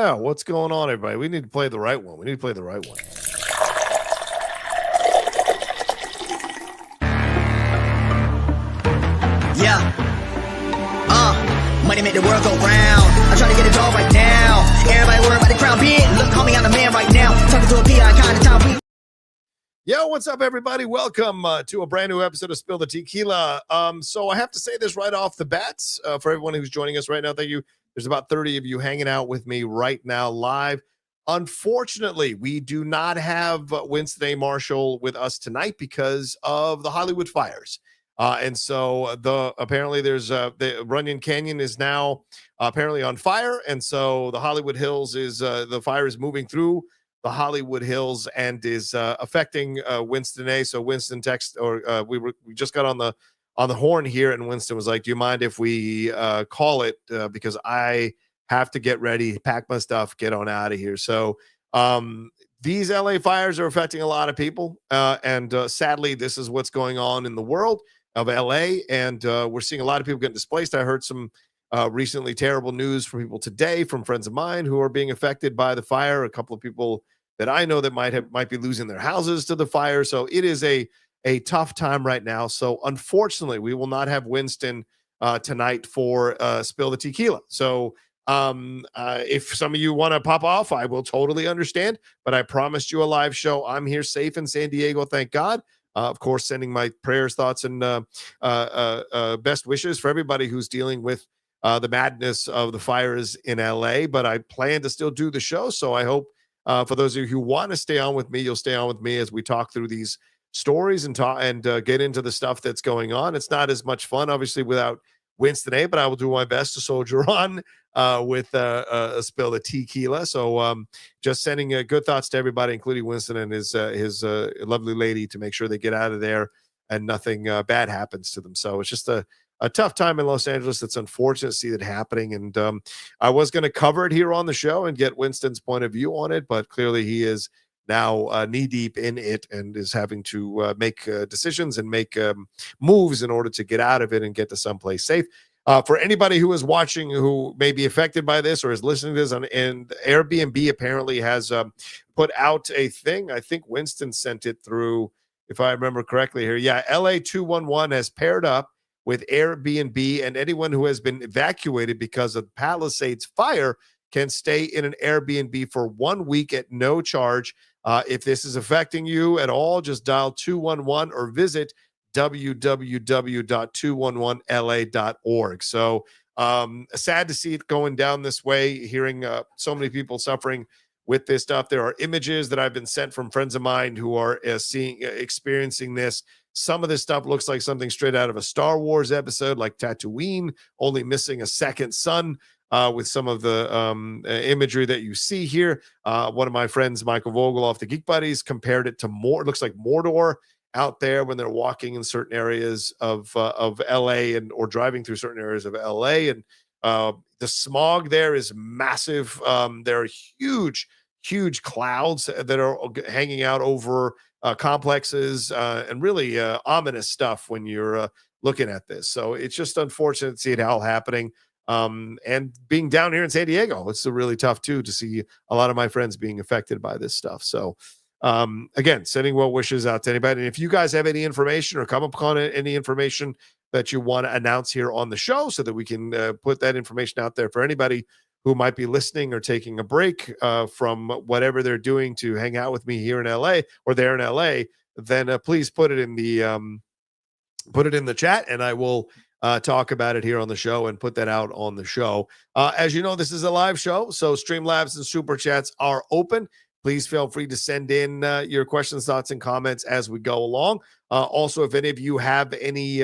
Yeah, what's going on, everybody? We need to play the right one. Yeah. Money make the world go round. I'm trying to get it all right now. Everybody worry about the crown being. Look, homie, I'm the man right now. Talking to a PI kind of time. Yo, what's up, everybody? Welcome to a brand new episode of Spill the Tequila. So I have to say this right off the bat for everyone who's joining us right now. Thank you. There's about 30 of you hanging out with me right now live. Unfortunately, we do not have Winston A. Marshall with us tonight because of the Hollywood fires. And so apparently there's the Runyon Canyon is now apparently on fire. And so the Hollywood Hills is the fire is moving through the Hollywood Hills and is affecting Winston A. So Winston we just got on the horn here, and Winston was like, "Do you mind if we call it because I have to get ready, pack my stuff, get on out of here." So these LA fires are affecting a lot of people, and sadly, this is what's going on in the world of LA, and we're seeing a lot of people getting displaced. I heard some recently terrible news from people today, from friends of mine who are being affected by the fire. A couple of people that I know that might be losing their houses to the fire. So it is a tough time right now. So unfortunately, we will not have Winston tonight for Spill the Tequila. So if some of you want to pop off, I will totally understand. But I promised you a live show. I'm here safe in San Diego, thank God. Of course, sending my prayers, thoughts, and best wishes for everybody who's dealing with the madness of the fires in LA. But I plan to still do the show. So I hope for those of you who want to stay on with me, you'll stay on with me as we talk through these stories and get into the stuff that's going on. It's not as much fun, obviously, without Winston A., but I will do my best to soldier on with a Spill the Tequila. So just sending good thoughts to everybody, including Winston and his lovely lady, to make sure they get out of there and nothing bad happens to them. So it's just a tough time in Los Angeles. It's unfortunate to see that happening. And I was going to cover it here on the show and get Winston's point of view on it, but clearly he is now knee deep in it and is having to make decisions and make moves in order to get out of it and get to someplace safe. For anybody who is watching who may be affected by this or is listening to this, and Airbnb apparently has put out a thing. I think Winston sent it through, if I remember correctly here. Yeah, LA 211 has paired up with Airbnb, and anyone who has been evacuated because of Palisades fire can stay in an Airbnb for 1 week at no charge. If this is affecting you at all, just dial 211 or visit www.211la.org. So sad to see it going down this way, hearing so many people suffering with this stuff. There are images that I've been sent from friends of mine who are experiencing this. Some of this stuff looks like something straight out of a Star Wars episode, like Tatooine, only missing a second sun. With some of the imagery that you see here. One of my friends, Michael Vogel off the Geek Buddies, compared it to it looks like Mordor out there when they're walking in certain areas of LA or driving through certain areas of LA. And the smog there is massive. There are huge clouds that are hanging out over complexes and really ominous stuff when you're looking at this. So it's just unfortunate to see it all happening. And being down here in San Diego, it's really tough too to see a lot of my friends being affected by this stuff. So again, sending well wishes out to anybody. And if you guys have any information or come upon any information that you want to announce here on the show so that we can put that information out there for anybody who might be listening or taking a break from whatever they're doing to hang out with me here in LA or there in LA, then please put it in the chat, and I will talk about it here on the show and put that out on the show. As you know, this is a live show, so Streamlabs and Super Chats are open. Please feel free to send in your questions, thoughts, and comments as we go along. Also, if any of you have any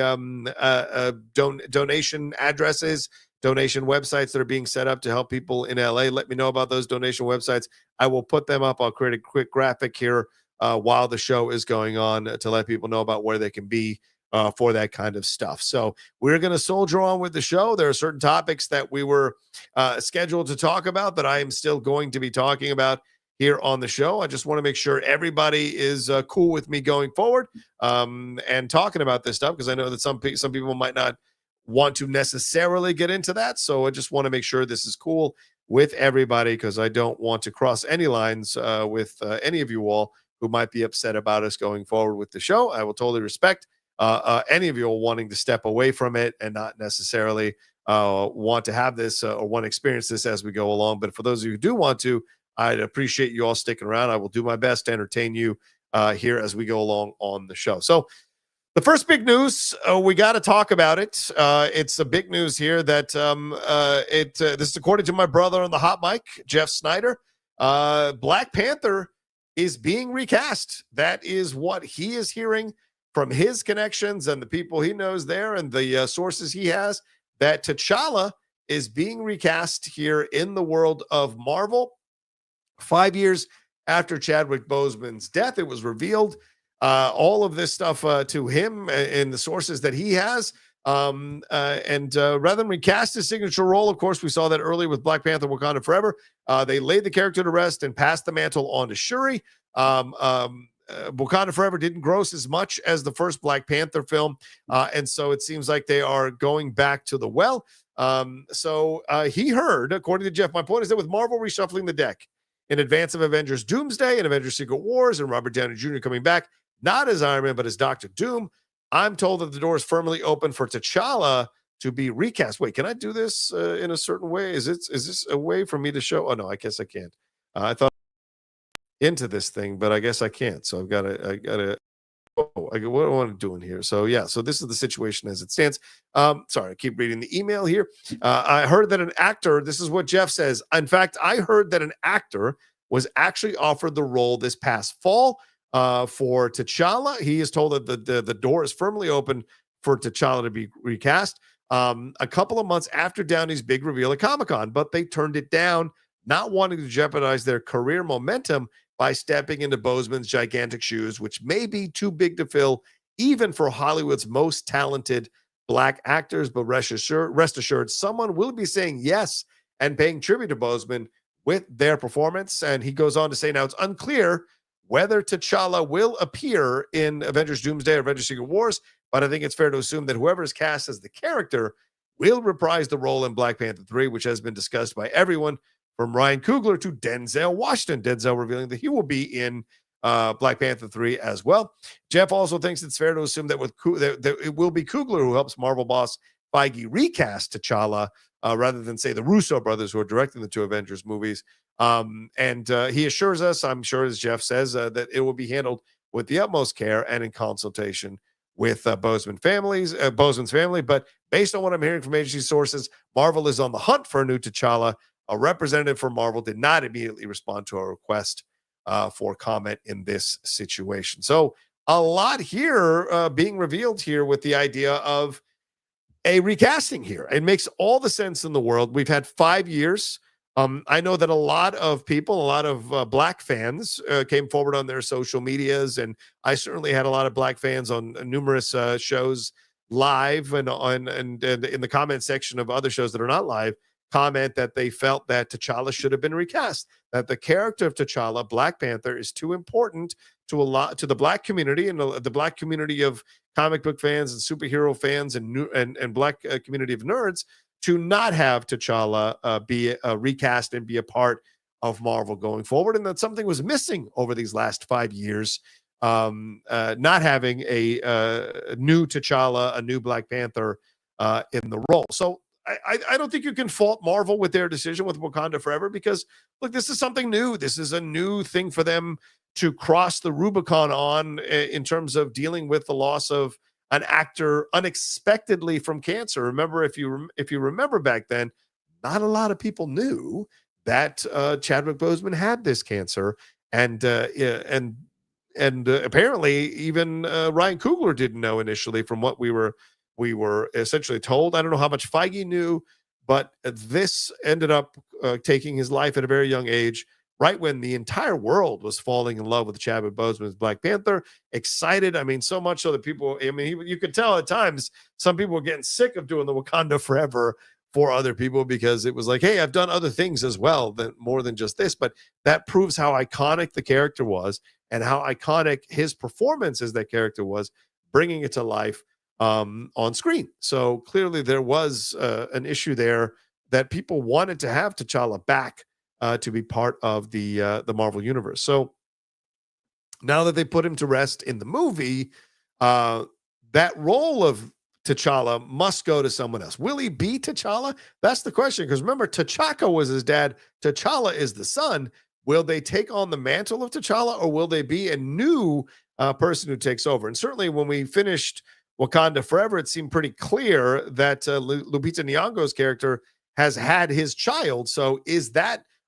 donation addresses, donation websites that are being set up to help people in LA, let me know about those donation websites. I will put them up. I'll create a quick graphic here while the show is going on to let people know about where they can be for that kind of stuff. So we're going to soldier on with the show. There are certain topics that we were scheduled to talk about that I am still going to be talking about here on the show. I just want to make sure everybody is cool with me going forward and talking about this stuff, because I know that some people might not want to necessarily get into that. So I just want to make sure this is cool with everybody because I don't want to cross any lines with any of you all who might be upset about us going forward with the show. I will totally respect any of you all wanting to step away from it and not necessarily want to have this or want to experience this as we go along. But for those of you who do want to, I'd appreciate you all sticking around. I will do my best to entertain you here as we go along on the show. So the first big news, we got to talk about it. It's a big news here that this is according to my brother on the hot mic, Jeff Snyder. Black Panther is being recast. That is what he is hearing from his connections and the people he knows there and the sources he has, that T'Challa is being recast here in the world of Marvel. 5 years after Chadwick Boseman's death, it was revealed all of this stuff to him and the sources that he has. Rather than recast his signature role, of course, we saw that early with Black Panther Wakanda Forever. They laid the character to rest and passed the mantle on to Shuri. Wakanda Forever didn't gross as much as the first Black Panther film. And so it seems like they are going back to the well. He heard, according to Jeff, my point is that with Marvel reshuffling the deck in advance of Avengers Doomsday and Avengers Secret Wars and Robert Downey Jr. coming back, not as Iron Man, but as Dr. Doom, I'm told that the door is firmly open for T'Challa to be recast. Wait, can I do this in a certain way? Is this a way for me to show? Oh, no, I guess I can't. I thought into this thing, but I guess I can't. So what am I doing here? So yeah, so this is the situation as it stands. Sorry, I keep reading the email here. I heard that an actor, this is what Jeff says. In fact, I heard that an actor was actually offered the role this past fall for T'Challa. He is told that the door is firmly open for T'Challa to be recast a couple of months after Downey's big reveal at Comic-Con, but they turned it down, not wanting to jeopardize their career momentum by stepping into Boseman's gigantic shoes, which may be too big to fill even for Hollywood's most talented Black actors. But rest assured, someone will be saying yes and paying tribute to Boseman with their performance. And he goes on to say, now it's unclear whether T'Challa will appear in Avengers Doomsday or Avengers Secret Wars, but I think it's fair to assume that whoever is cast as the character will reprise the role in Black Panther 3, which has been discussed by everyone from Ryan Coogler to Denzel Washington. Denzel revealing that he will be in Black Panther 3 as well. Jeff also thinks it's fair to assume that that it will be Coogler who helps Marvel boss Feige recast T'Challa rather than, say, the Russo brothers who are directing the two Avengers movies. He assures us, I'm sure, as Jeff says, that it will be handled with the utmost care and in consultation with Boseman's family. But based on what I'm hearing from agency sources, Marvel is on the hunt for a new T'Challa. A representative for Marvel did not immediately respond to a request for comment in this situation. So a lot here being revealed here with the idea of a recasting here. It makes all the sense in the world. We've had 5 years. I know that a lot of people, a lot of Black fans came forward on their social medias, and I certainly had a lot of Black fans on numerous shows live and in the comment section of other shows that are not live, comment that they felt that T'Challa should have been recast, that the character of T'Challa, Black Panther, is too important to the Black community and the Black community of comic book fans and superhero fans and Black community of nerds to not have T'Challa be recast and be a part of Marvel going forward, and that something was missing over these last 5 years, not having a new T'Challa, a new Black Panther in the role. So I don't think you can fault Marvel with their decision with Wakanda Forever, because look, this is something new. This is a new thing for them to cross the Rubicon on in terms of dealing with the loss of an actor unexpectedly from cancer. Remember, if you remember back then, not a lot of people knew that Chadwick Boseman had this cancer, and apparently even Ryan Coogler didn't know initially, from what we were essentially told. I don't know how much Feige knew, but this ended up taking his life at a very young age, right when the entire world was falling in love with Chadwick Boseman's Black Panther. Excited, I mean, so much so that people, I mean, you could tell at times some people were getting sick of doing the Wakanda Forever for other people, because it was like, hey, I've done other things as well, more than just this. But that proves how iconic the character was and how iconic his performance as that character was, bringing it to life on screen. So clearly there was an issue there that people wanted to have T'Challa back to be part of the Marvel universe. So now that they put him to rest in the movie, that role of T'Challa must go to someone else. Will he be T'Challa? That's the question. Because remember, T'Chaka was his dad. T'Challa is the son. Will they take on the mantle of T'Challa, or will they be a new person who takes over? And certainly when we finished Wakanda Forever, it seemed pretty clear that Lupita Nyong'o's character has had his child. So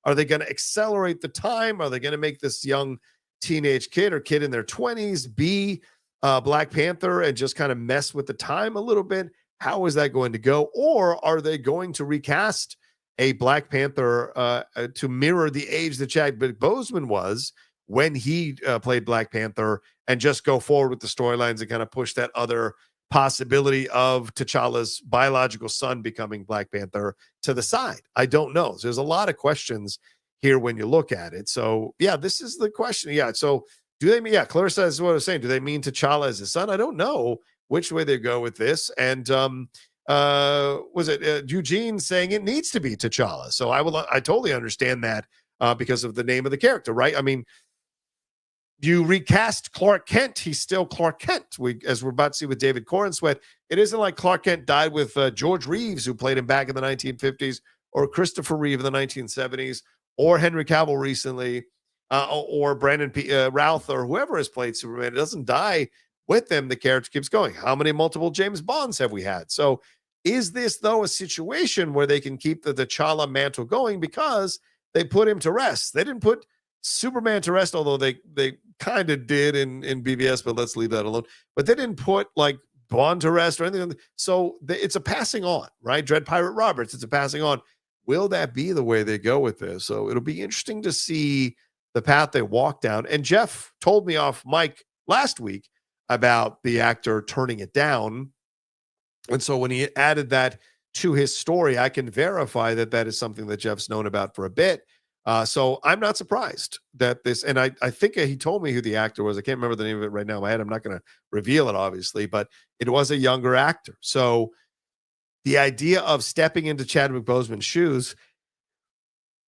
are they going to accelerate the time? Are they going to make this young teenage kid or kid in their 20s be Black Panther and just kind of mess with the time a little bit? How is that going to go? Or are they going to recast a Black Panther to mirror the age that Chadwick Boseman was when he played Black Panther, and just go forward with the storylines and kind of push that other possibility of T'Challa's biological son becoming Black Panther to the side? I don't know. So there's a lot of questions here when you look at it. So yeah, this is the question. Yeah. So do they mean, yeah, Clarissa is what I was saying. Do they mean T'Challa as his son? I don't know which way they go with this. And was it Eugene saying it needs to be T'Challa? So I totally understand that because of the name of the character, right? I mean, you recast Clark Kent, he's still Clark Kent. As we're about to see with David Corenswet, it isn't like Clark Kent died with George Reeves, who played him back in the 1950s, or Christopher Reeve in the 1970s, or Henry Cavill recently, or Brandon Routh, or whoever has played Superman. It doesn't die with them. The character keeps going. How many multiple James Bonds have we had? So is this, though, a situation where they can keep the T'Challa mantle going because they put him to rest? They didn't put Superman to rest, although they kind of did in BVS, but let's leave that alone. But they didn't put like Bond to rest or anything. So it's a passing on, right? Dread Pirate Roberts, it's a passing on. Will that be the way they go with this? So it'll be interesting to see the path they walk down. And Jeff told me off mic last week about the actor turning it down. And so when he added that to his story, I can verify that that is something that Jeff's known about for a bit. So I'm not surprised that this, and I think he told me who the actor was. I can't remember the name of it right now in my head. I'm not going to reveal it, obviously, but it was a younger actor. So the idea of stepping into Chadwick Boseman's shoes,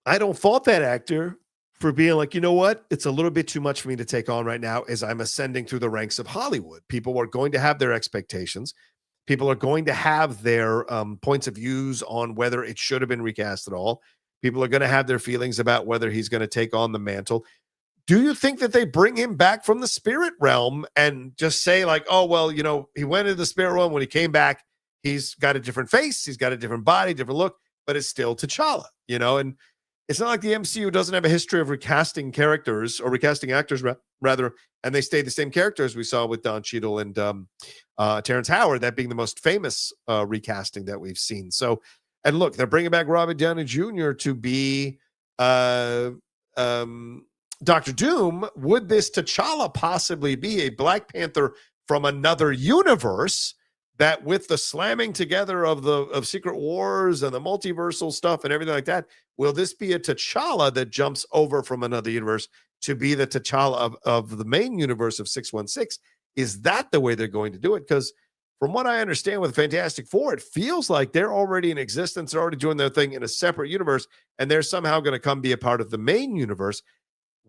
I don't fault that actor for being like, you know what? It's a little bit too much for me to take on right now as I'm ascending through the ranks of Hollywood. People are going to have their expectations. People are going to have their points of views on whether it should have been recast at all. People are going to have their feelings about whether he's going to take on the mantle. Do you think that they bring him back from the spirit realm and just say like, oh, well, you know, he went into the spirit realm. When he came back, he's got a different face. He's got a different body, different look, but it's still T'Challa, you know? And it's not like the MCU doesn't have a history of recasting characters or recasting actors rather, and they stay the same characters we saw with Don Cheadle and Terrence Howard, that being the most famous recasting that we've seen. So, and look, they're bringing back Robert Downey Jr. to be Dr. Doom. Would this T'Challa possibly be a Black Panther from another universe that, with the slamming together of Secret Wars and the multiversal stuff and everything like that, will this be a T'Challa that jumps over from another universe to be the T'Challa of the main universe of 616? Is that the way they're going to do it? Because from what I understand with Fantastic Four, it feels like they're already in existence. They're already doing their thing in a separate universe, and they're somehow going to come be a part of the main universe.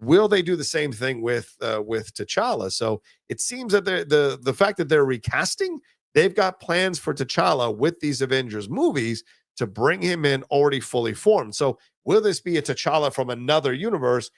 Will they do the same thing with T'Challa? So it seems that the fact that they're recasting, they've got plans for T'Challa with these Avengers movies to bring him in already fully formed. So will this be a T'Challa from another universe,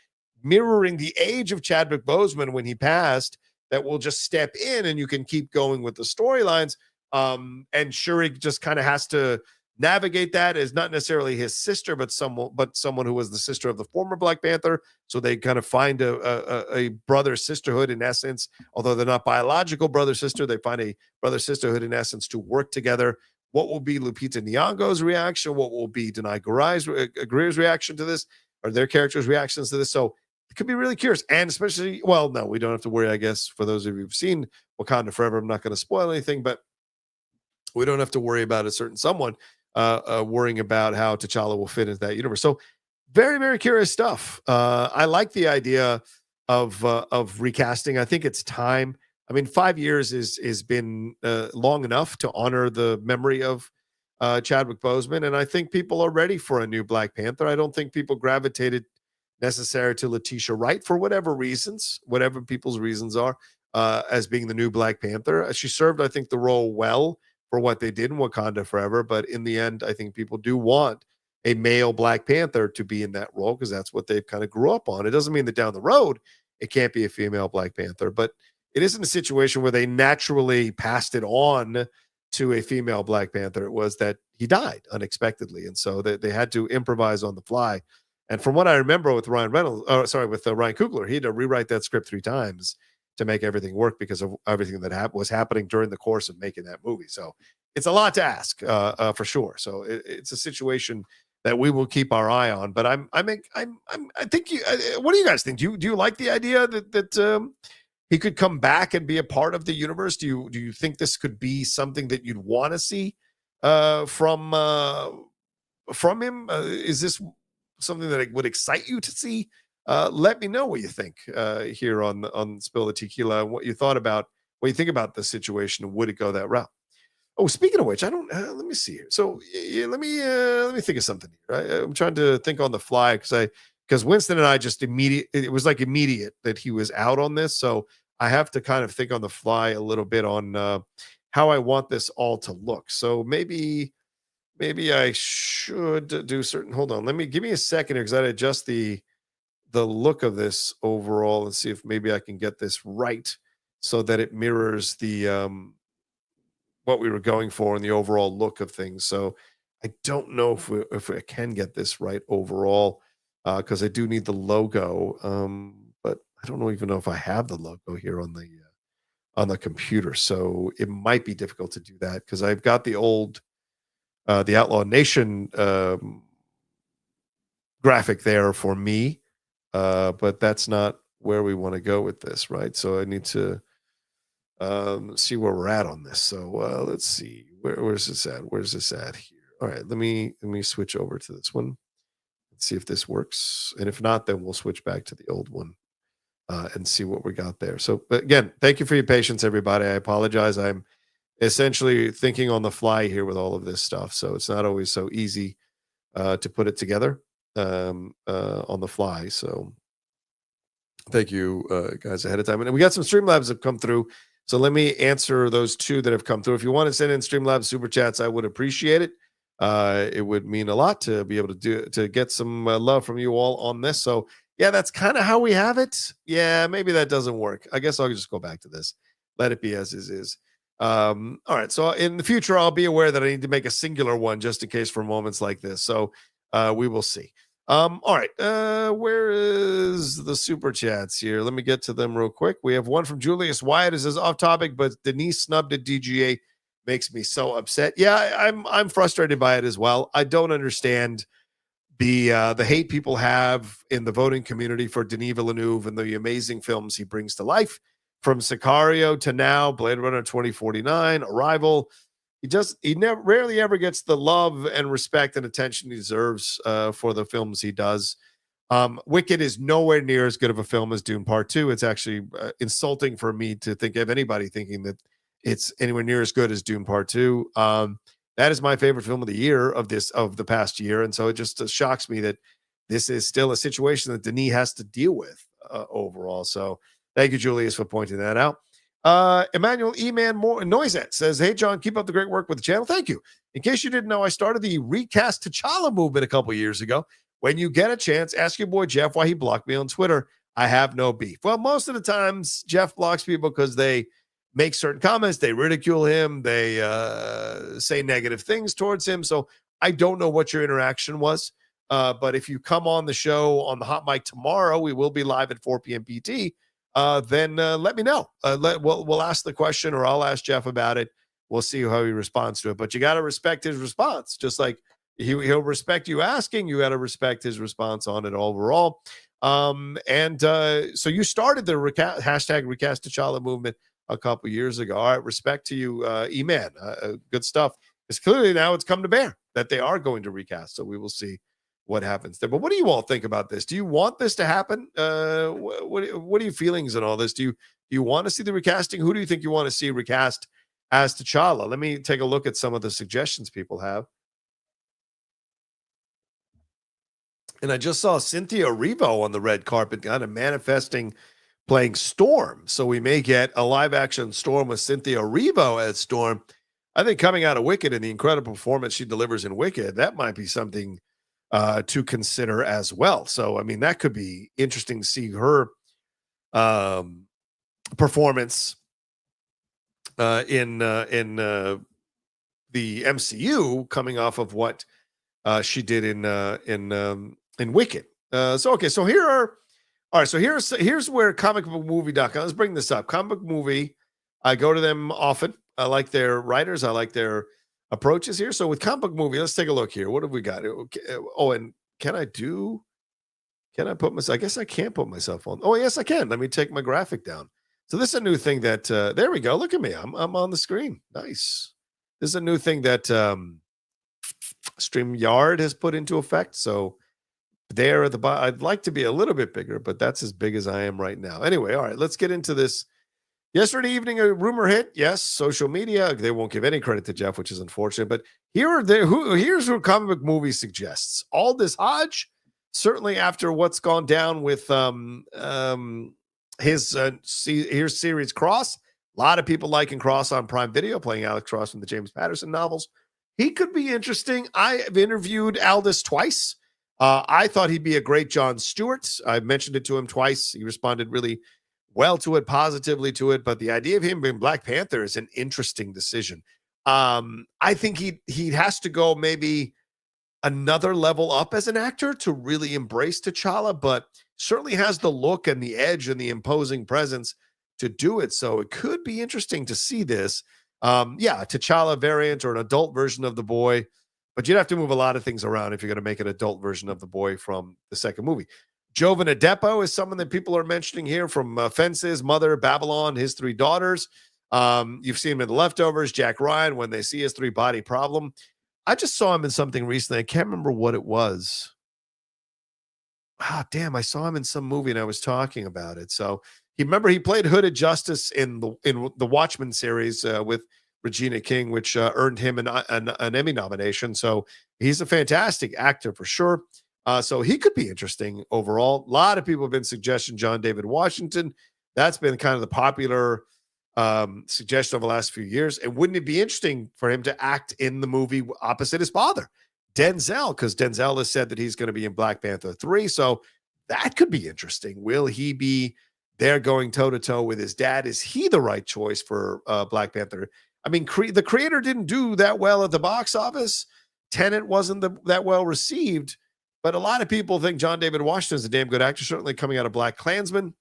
mirroring the age of Chadwick Boseman when he passed, that will just step in and you can keep going with the storylines? And Shuri just kind of has to navigate that as not necessarily his sister, but someone who was the sister of the former Black Panther. So they kind of find a brother sisterhood in essence, although they're not biological brother sister. They find a brother sisterhood in essence to work together. What will be Lupita Nyong'o's reaction? What will be Denai Greer's reaction to this, or their characters' reactions to this? So it could be really curious. And especially, well, no, we don't have to worry, I guess, for those of you who've seen Wakanda Forever. I'm not going to spoil anything, but we don't have to worry about a certain someone worrying about how T'Challa will fit into that universe. So very, very curious stuff. I like the idea of recasting. I think it's time. I mean, 5 years is been long enough to honor the memory of Chadwick Boseman, and I think people are ready for a new Black Panther. I don't think people gravitated necessary to Letitia Wright for whatever reasons, whatever people's reasons are, as being the new Black Panther. She served, I think, the role well for what they did in Wakanda Forever, but in the end, I think people do want a male Black Panther to be in that role because that's what they've kind of grew up on. It doesn't mean that down the road it can't be a female Black Panther, but it isn't a situation where they naturally passed it on to a female Black Panther. It was that he died unexpectedly, and so they had to improvise on the fly. And from what I remember with Ryan Coogler, he had to rewrite that script 3 times to make everything work because of everything that was happening during the course of making that movie. So it's a lot to ask, for sure. So it's a situation that we will keep our eye on. But I think what do you guys think? Do you like the idea that he could come back and be a part of the universe? Do you think this could be something that you'd want to see from him? Is this something that would excite you to see? Let me know what you think here on Spill the Tequila, and what you think about the situation. Would it go that route? Oh, speaking of which, I don't. Let me see here. So let me think of something here. I'm trying to think on the fly because Winston and I just it was like immediate that he was out on this. So I have to kind of think on the fly a little bit on how I want this all to look. So maybe I should do certain. Hold on. Give me a second here because I'd adjust the look of this overall and see if maybe I can get this right so that it mirrors the what we were going for in the overall look of things. So I don't know if I can get this right overall because I do need the logo, but I don't even know if I have the logo here on the computer. So it might be difficult to do that because I've got the old the Outlaw Nation graphic there for me, but that's not where we want to go with this, right? So I need to see where we're at on this. So let's see, where's this at? Where's this at here? All right, let me switch over to this one and see if this works. And if not, then we'll switch back to the old one and see what we got there. So again, thank you for your patience, everybody. I apologize. I'm essentially thinking on the fly here with all of this stuff, so it's not always so easy to put it together on the fly. So thank you guys ahead of time. And we got some Streamlabs that come through. So let me answer those 2 that have come through. If you want to send in Streamlabs super chats, I would appreciate it. It would mean a lot to be able to get some love from you all on this. So yeah, that's kind of how we have it. Yeah, maybe that doesn't work. I guess I'll just go back to this. Let it be as is. All right. So in the future, I'll be aware that I need to make a singular one just in case for moments like this. So we will see. All right. Where is the super chats here? Let me get to them real quick. We have one from Julius Wyatt. It says off topic, but Denise snubbed at DGA makes me so upset. Yeah, I'm frustrated by it as well. I don't understand the hate people have in the voting community for Denis Villeneuve and the amazing films he brings to life, from Sicario to now Blade Runner 2049, Arrival. He rarely ever gets the love and respect and attention he deserves for the films he does. Wicked is nowhere near as good of a film as Dune Part 2. It's actually insulting for me to think of anybody thinking that it's anywhere near as good as Dune Part 2. That is my favorite film of the year of the past year. And so it just shocks me that this is still a situation that Denis has to deal with overall. So thank you, Julius, for pointing that out. Emmanuel E-Man Noisette says, hey, John, keep up the great work with the channel. Thank you. In case you didn't know, I started the Recast T'Challa movement a couple years ago. When you get a chance, ask your boy Jeff why he blocked me on Twitter. I have no beef. Well, most of the times Jeff blocks people because they make certain comments, they ridicule him, they say negative things towards him. So I don't know what your interaction was. But if you come on the show on the hot mic tomorrow, we will be live at 4 p.m. PT. Then let me know. We'll ask the question, or I'll ask Jeff about it. We'll see how he responds to it. But you got to respect his response. Just like he'll respect you asking, you got to respect his response on it overall. So you started the hashtag Recast T'Challa movement a couple years ago. All right, respect to you, E-Man. Good stuff. Because clearly now it's come to bear that they are going to recast. So we will see what happens there. But what do you all think about this? Do you want this to happen? What are your feelings on all this? Do you want to see the recasting? Who do you think you want to see recast? as T'Challa. Let me take a look at some of the suggestions people have. And I just saw Cynthia Erivo on the red carpet, kind of manifesting playing Storm. So we may get a live action Storm with Cynthia Erivo as Storm. I think coming out of Wicked and the incredible performance she delivers in Wicked, that might be something to consider as well. So, I mean, that could be interesting to see her performance in the MCU coming off of what she did in Wicked. So here's where comicbookmovie.com. Let's bring this up. Comic Book Movie, I go to them often. I like their writers. I like their approaches here. So with Comic Book Movie, let's take a look here. What have we got? Oh, and can I put myself? I guess I can't put myself on. Oh, yes, I can. Let me take my graphic down. So this is a new thing that there we go. Look at me. I'm on the screen. Nice. This is a new thing that StreamYard has put into effect. So there at the bottom, I'd like to be a little bit bigger, but that's as big as I am right now. Anyway, all right, let's get into this. Yesterday evening, a rumor hit. Yes, social media. They won't give any credit to Jeff, which is unfortunate. But here's who Comic Book Movie suggests. Aldous Hodge, certainly after what's gone down with his series Cross. A lot of people liking Cross on Prime Video, playing Alex Cross from the James Patterson novels. He could be interesting. I have interviewed Aldous twice. I thought he'd be a great Jon Stewart. I mentioned it to him twice. He responded really well to it, positively to it. But the idea of him being Black Panther is an interesting decision. I think he has to go maybe another level up as an actor to really embrace T'Challa, but certainly has the look and the edge and the imposing presence to do it. So it could be interesting to see this. T'Challa variant or an adult version of the boy. But you'd have to move a lot of things around if you're going to make an adult version of the boy from the second movie. Jovan Adepo is someone that people are mentioning here from Fences, Mother, Babylon, his three daughters. You've seen him in The Leftovers, Jack Ryan, When They See His Three Body Problem. I just saw him in something recently. I can't remember what it was. I saw him in some movie and I was talking about it. So he played Hooded Justice in the Watchmen series with Regina King, which earned him an Emmy nomination. So he's a fantastic actor for sure. So he could be interesting overall. A lot of people have been suggesting John David Washington. That's been kind of the popular suggestion over the last few years. And wouldn't it be interesting for him to act in the movie opposite his father, Denzel? Because Denzel has said that he's going to be in Black Panther 3. So that could be interesting. Will he be there going toe-to-toe with his dad? Is he the right choice for Black Panther? I mean, the creator didn't do that well at the box office. Tenet wasn't that well received, but a lot of people think John David Washington is a damn good actor, certainly coming out of Black Klansman.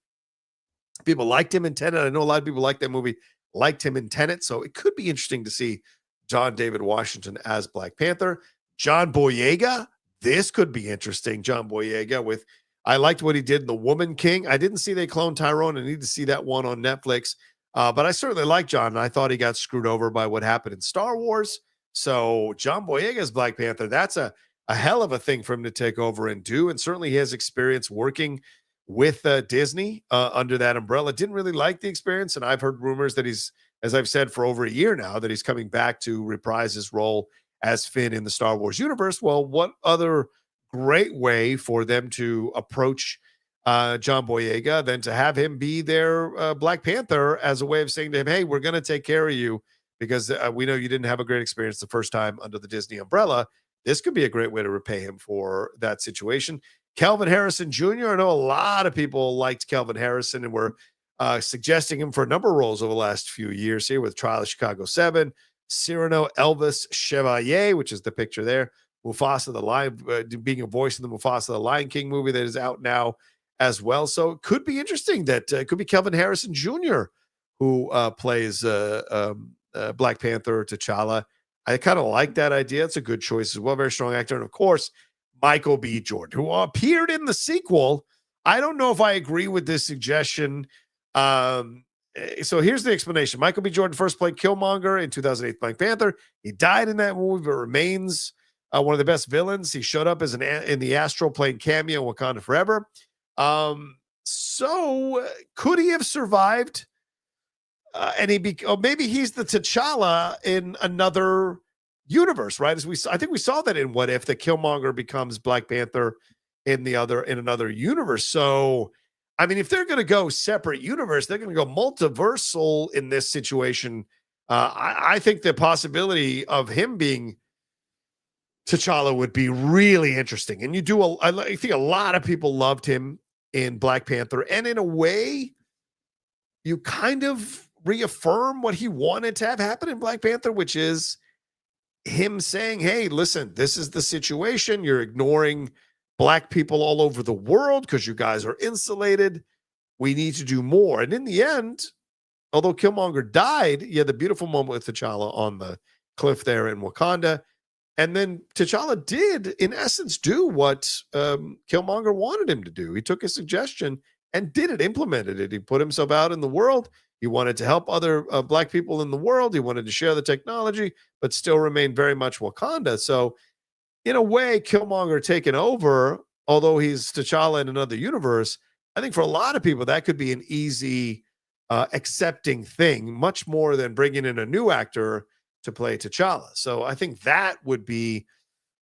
People liked him in Tenet. I know a lot of people liked that movie, liked him in Tenet, so it could be interesting to see John David Washington as Black Panther. John Boyega, this could be interesting. John Boyega I liked what he did in The Woman King. I didn't see they cloned Tyrone. I need to see that one on Netflix. But I certainly like John, and I thought he got screwed over by what happened in Star Wars. So John Boyega's Black Panther, that's a hell of a thing for him to take over and do. And certainly he has experience working with Disney under that umbrella. Didn't really like the experience, and I've heard rumors that he's, as I've said for over a year now, that he's coming back to reprise his role as Finn in the Star Wars universe. Well, what other great way for them to approach John Boyega than to have him be their Black Panther as a way of saying to him, hey, we're going to take care of you because we know you didn't have a great experience the first time under the Disney umbrella. This could be a great way to repay him for that situation. Kelvin Harrison Jr., I know a lot of people liked Kelvin Harrison and were suggesting him for a number of roles over the last few years here with Trial of Chicago 7, Cyrano, Elvis Chevalier, which is the picture there, Mufasa the Lion, being a voice in the Mufasa the Lion King movie that is out now as well. So it could be interesting that it could be Kelvin Harrison Jr. who plays Black Panther or T'Challa. I kind of like that idea. It's a good choice as well. Very strong actor. And of course, Michael B. Jordan, who appeared in the sequel. I don't know if I agree with this suggestion. So here's the explanation. Michael B. Jordan first played Killmonger in 2008 Black Panther. He died in that movie, but remains one of the best villains. He showed up as in the Astro playing cameo in Wakanda Forever. So could he have survived and maybe he's the T'Challa in another universe, right? I think we saw that in What If, that Killmonger becomes Black Panther in another universe. So, I mean, if they're going to go separate universe, they're going to go multiversal in this situation. I think the possibility of him being T'Challa would be really interesting. And I think a lot of people loved him in Black Panther, and in a way, you kind of reaffirm what he wanted to have happen in Black Panther, which is him saying, hey, listen, this is the situation. You're ignoring Black people all over the world because you guys are insulated. We need to do more. And in the end, although Killmonger died, you had the beautiful moment with T'Challa on the cliff there in Wakanda. And then T'Challa did, in essence, do what Killmonger wanted him to do. He took a suggestion and did it, implemented it. He put himself out in the world. He wanted to help other Black people in the world. He wanted to share the technology, but still remain very much Wakanda. So, in a way, Killmonger taking over, although he's T'Challa in another universe, I think for a lot of people, that could be an easy accepting thing, much more than bringing in a new actor to play T'Challa. So I think that would be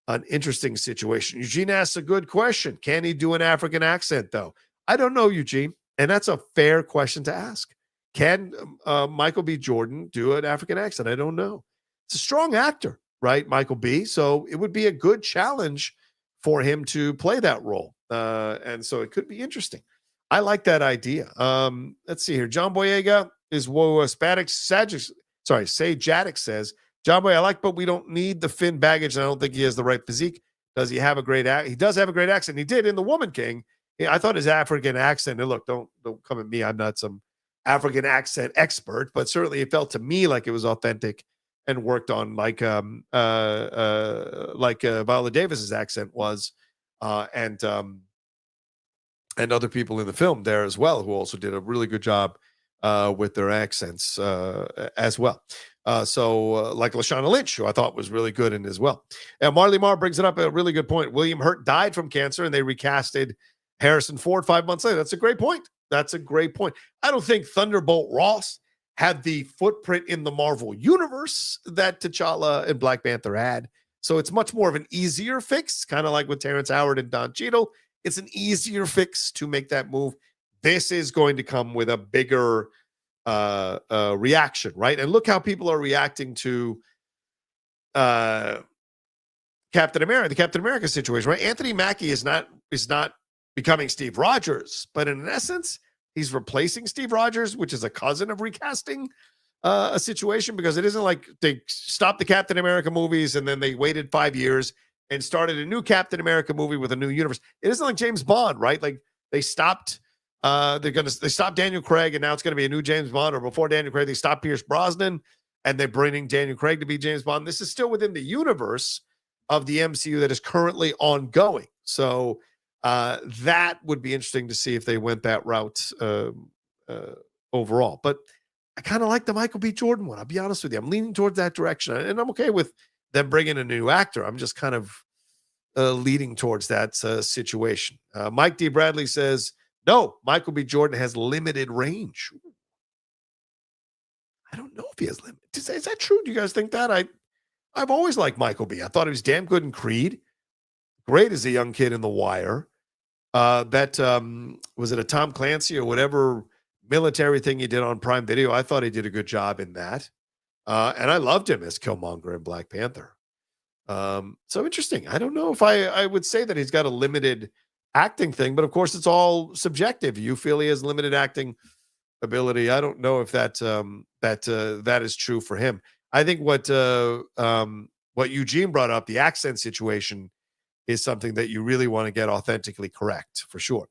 an interesting situation. Eugene asks a good question. Can he do an African accent, though? I don't know, Eugene, and that's a fair question to ask. Can Michael B. Jordan do an African accent? I don't know. It's a strong actor, right, Michael B.? So it would be a good challenge for him to play that role. And so it could be interesting. I like that idea. Let's see here. John Boyega is Sajadic says, John Boy, I like, but we don't need the Finn baggage. And I don't think he has the right physique. Does he have a great accent? He does have a great accent. He did in The Woman King. I thought his African accent, and look, don't come at me. I'm not some African accent expert, but certainly it felt to me like it was authentic and worked on like Viola Davis's accent was, and other people in the film there as well, who also did a really good job with their accents as well. Like Lashana Lynch, who I thought was really good in as well. And Marley Marr brings it up a really good point. William Hurt died from cancer, and they recasted Harrison Ford 5 months later. That's a great point. I don't think Thunderbolt Ross had the footprint in the Marvel universe that T'Challa and Black Panther had. So it's much more of an easier fix, kind of like with Terrence Howard and Don Cheadle. It's an easier fix to make that move. This is going to come with a bigger reaction, right? And look how people are reacting to Captain America, the Captain America situation, right? Anthony Mackie is not becoming Steve Rogers, but in essence, he's replacing Steve Rogers, which is a cousin of recasting a situation, because it isn't like they stopped the Captain America movies and then they waited 5 years and started a new Captain America movie with a new universe. It isn't like James Bond, right? Like they stopped. They stopped Daniel Craig, and now it's going to be a new James Bond. Or before Daniel Craig, they stopped Pierce Brosnan, and they're bringing Daniel Craig to be James Bond. This is still within the universe of the MCU that is currently ongoing. So that would be interesting to see if they went that route overall. But I kind of like the Michael B. Jordan one. I'll be honest with you. I'm leaning towards that direction, and I'm okay with them bringing a new actor. I'm just kind of leading towards that situation. Mike D. Bradley says, no, Michael B. Jordan has limited range. I don't know if he has limited. Is that true? Do you guys think that? I've always liked Michael B. I thought he was damn good in Creed. Great as a young kid in The Wire. Was it a Tom Clancy or whatever military thing he did on Prime Video? I thought he did a good job in that. And I loved him as Killmonger in Black Panther. So interesting. I don't know if I would say that he's got a limited acting thing, but of course it's all subjective. You feel he has limited acting ability. I don't know if that is true for him. I think what Eugene brought up, the accent situation, is something that you really want to get authentically correct for sure.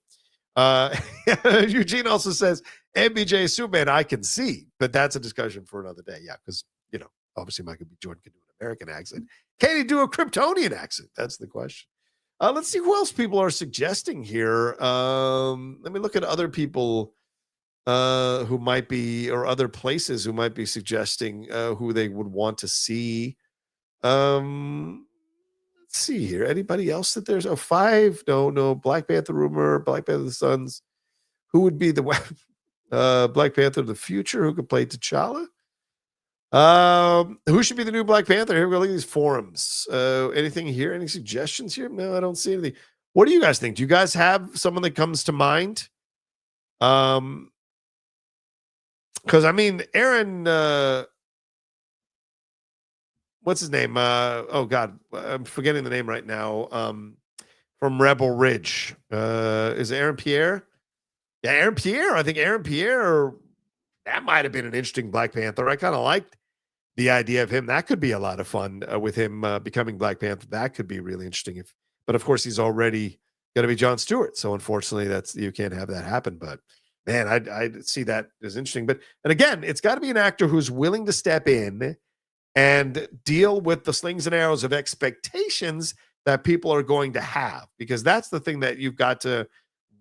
Eugene also says MBJ Superman, I can see, but that's a discussion for another day. Yeah, because obviously Michael B. Jordan can do an American accent. Can he do a Kryptonian accent? That's the question. Let's see who else people are suggesting here. Let me look at other people who might be, or other places who might be suggesting who they would want to see. Let's see here. Anybody else that there's a 5? No. Black Panther rumor, Black Panther the Sons. Who would be the Black Panther of the future. Who could play T'Challa? Who should be the new Black Panther? Here we go. Look at these forums. Anything here? Any suggestions here? No, I don't see anything. What do you guys think? Do you guys have someone that comes to mind? Because I mean, Aaron, what's his name? Oh God, I'm forgetting the name right now. From Rebel Ridge. Is it Aaron Pierre? Yeah, Aaron Pierre. I think Aaron Pierre, that might have been an interesting Black Panther. I kind of liked the idea of him. That could be a lot of fun with him becoming Black Panther. That could be really interesting. But of course, he's already going to be Jon Stewart. So unfortunately, you can't have that happen. But man, I'd see that as interesting. And again, it's got to be an actor who's willing to step in and deal with the slings and arrows of expectations that people are going to have, because that's the thing that you've got to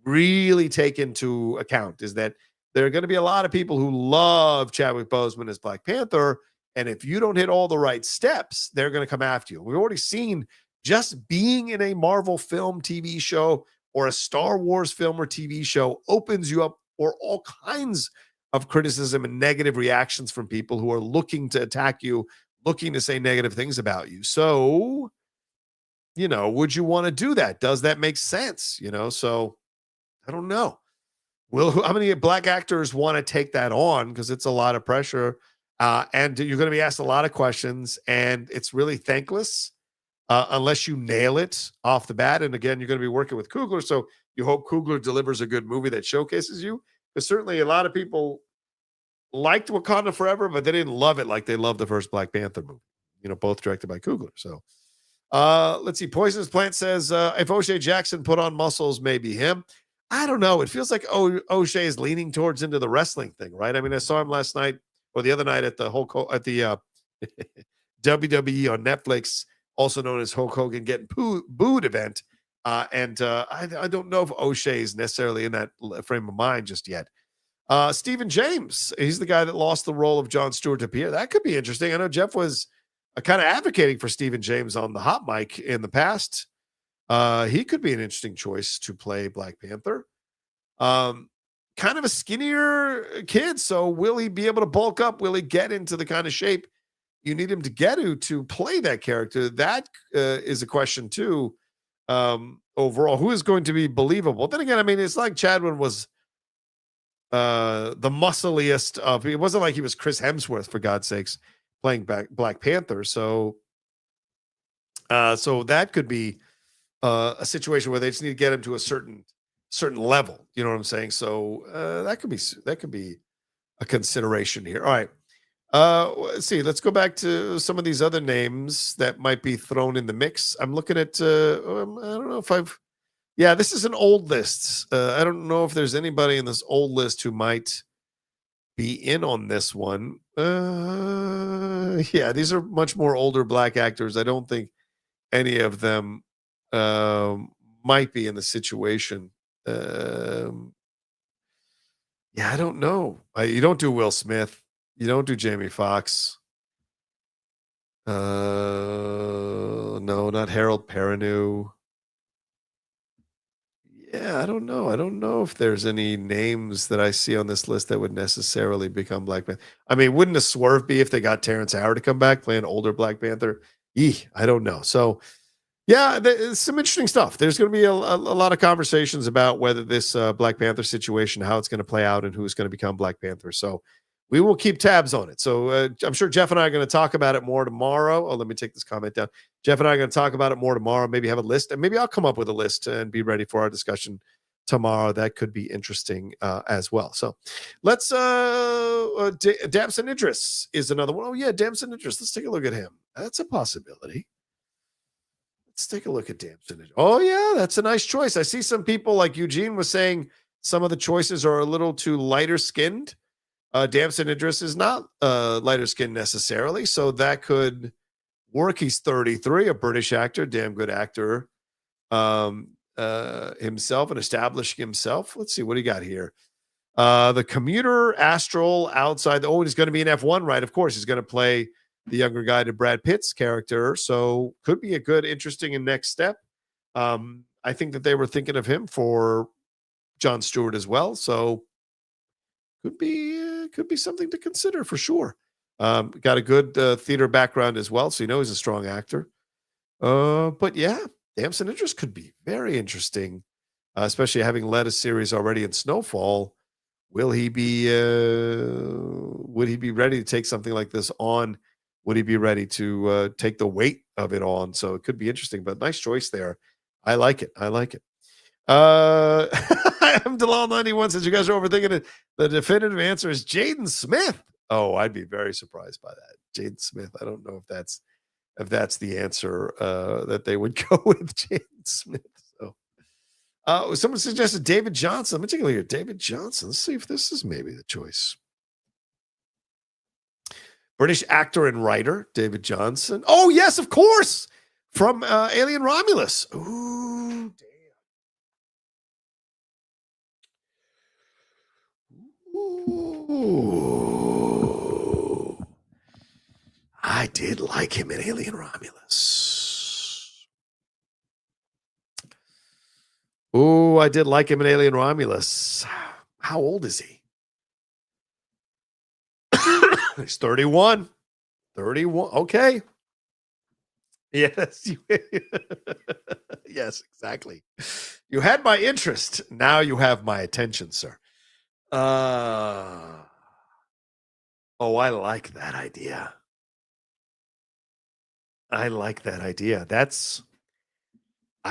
really take into account, is that there are going to be a lot of people who love Chadwick Boseman as Black Panther, and if you don't hit all the right steps, they're going to come after you. We've already seen just being in a Marvel film, TV show, or a Star Wars film or TV show opens you up for all kinds of criticism and negative reactions from people who are looking to attack you, looking to say negative things about you. So, would you want to do that? Does that make sense? So I don't know. How many Black actors want to take that on? Because it's a lot of pressure. And you're going to be asked a lot of questions, and it's really thankless unless you nail it off the bat. And again, you're going to be working with Coogler, so you hope Coogler delivers a good movie that showcases you. Because certainly a lot of people liked Wakanda Forever, but they didn't love it like they loved the first Black Panther movie. Both directed by Coogler. So let's see. Poisonous Plant says, if O'Shea Jackson put on muscles, maybe him. I don't know. It feels like O'Shea is leaning towards into the wrestling thing, right? I mean, I saw him last night or the other night at the WWE on Netflix, also known as Hulk Hogan Getting Booed event. I don't know if O'Shea is necessarily in that frame of mind just yet. Stephen James, he's the guy that lost the role of Jon Stewart to Pierre. That could be interesting. I know Jeff was kind of advocating for Stephen James on the hot mic in the past. He could be an interesting choice to play Black Panther. Kind of a skinnier kid, so will he be able to bulk up? Will he get into the kind of shape you need him to get to play that character? That is a question too. Overall, who is going to be believable? Then again, I mean, it's like Chadwin was the muscliest of. It wasn't like he was Chris Hemsworth, for God's sakes, playing Black Panther. So that could be a situation where they just need to get him to a certain level. You know what I'm saying? So that could be a consideration here. All right. Let's see. Let's go back to some of these other names that might be thrown in the mix. I'm looking at. I don't know if I've. Yeah, this is an old list. I don't know if there's anybody in this old list who might be in on this one. Yeah, these are much more older Black actors. I don't think any of them might be in the situation. Yeah, I don't know. You don't do Will Smith. You don't do Jamie Foxx. No, not Harold Perrineau. Yeah, I don't know. I don't know if there's any names that I see on this list that would necessarily become Black Panther. I mean, wouldn't a swerve be if they got Terrence Howard to come back playing older Black Panther? I don't know. So, yeah, there's some interesting stuff. There's going to be a lot of conversations about whether this Black Panther situation, how it's going to play out, and who's going to become Black Panther. So we will keep tabs on it. So I'm sure Jeff and I are going to talk about it more tomorrow. Oh, let me take this comment down. Jeff and I are going to talk about it more tomorrow. Maybe have a list, and maybe I'll come up with a list and be ready for our discussion tomorrow. That could be interesting as well. So let's Damson Idris is another one. Oh yeah, Damson Idris. Let's take a look at him. That's a possibility. Let's take a look at Damson. Oh, yeah, that's a nice choice. I see some people, like Eugene was saying, some of the choices are a little too lighter skinned. Damson Idris is not lighter skinned necessarily, so that could work. He's 33, a British actor, damn good actor himself and establishing himself. Let's see, what do you got here? The commuter, Astral, outside. Oh, he's going to be in F1, right? Of course, he's going to play the younger guy to Brad Pitt's character. So could be a good, interesting, and next step. I think that they were thinking of him for Jon Stewart as well. So could be something to consider for sure. Got a good theater background as well, so you know he's a strong actor. But yeah, Damps and Interest could be very interesting, especially having led a series already in Snowfall. Would he be ready to take something like this on? Would he be ready to take the weight of it on? So it could be interesting, but nice choice there. I like it. I'm Dalal91 says you guys are overthinking it. The definitive answer is Jaden Smith. Oh, I'd be very surprised by that. Jaden Smith. I don't know if that's the answer that they would go with, Jaden Smith. So someone suggested David Johnson. Let me take a look here. David Johnson. Let's see if this is maybe the choice. British actor and writer, David Johnson. Oh, yes, of course. From Alien Romulus. Ooh, damn. Ooh. I did like him in Alien Romulus. Ooh, I did like him in Alien Romulus. How old is he? He's 31. 31. Okay. Yes. Yes, exactly. You had my interest. Now you have my attention, sir. Oh, I like that idea. I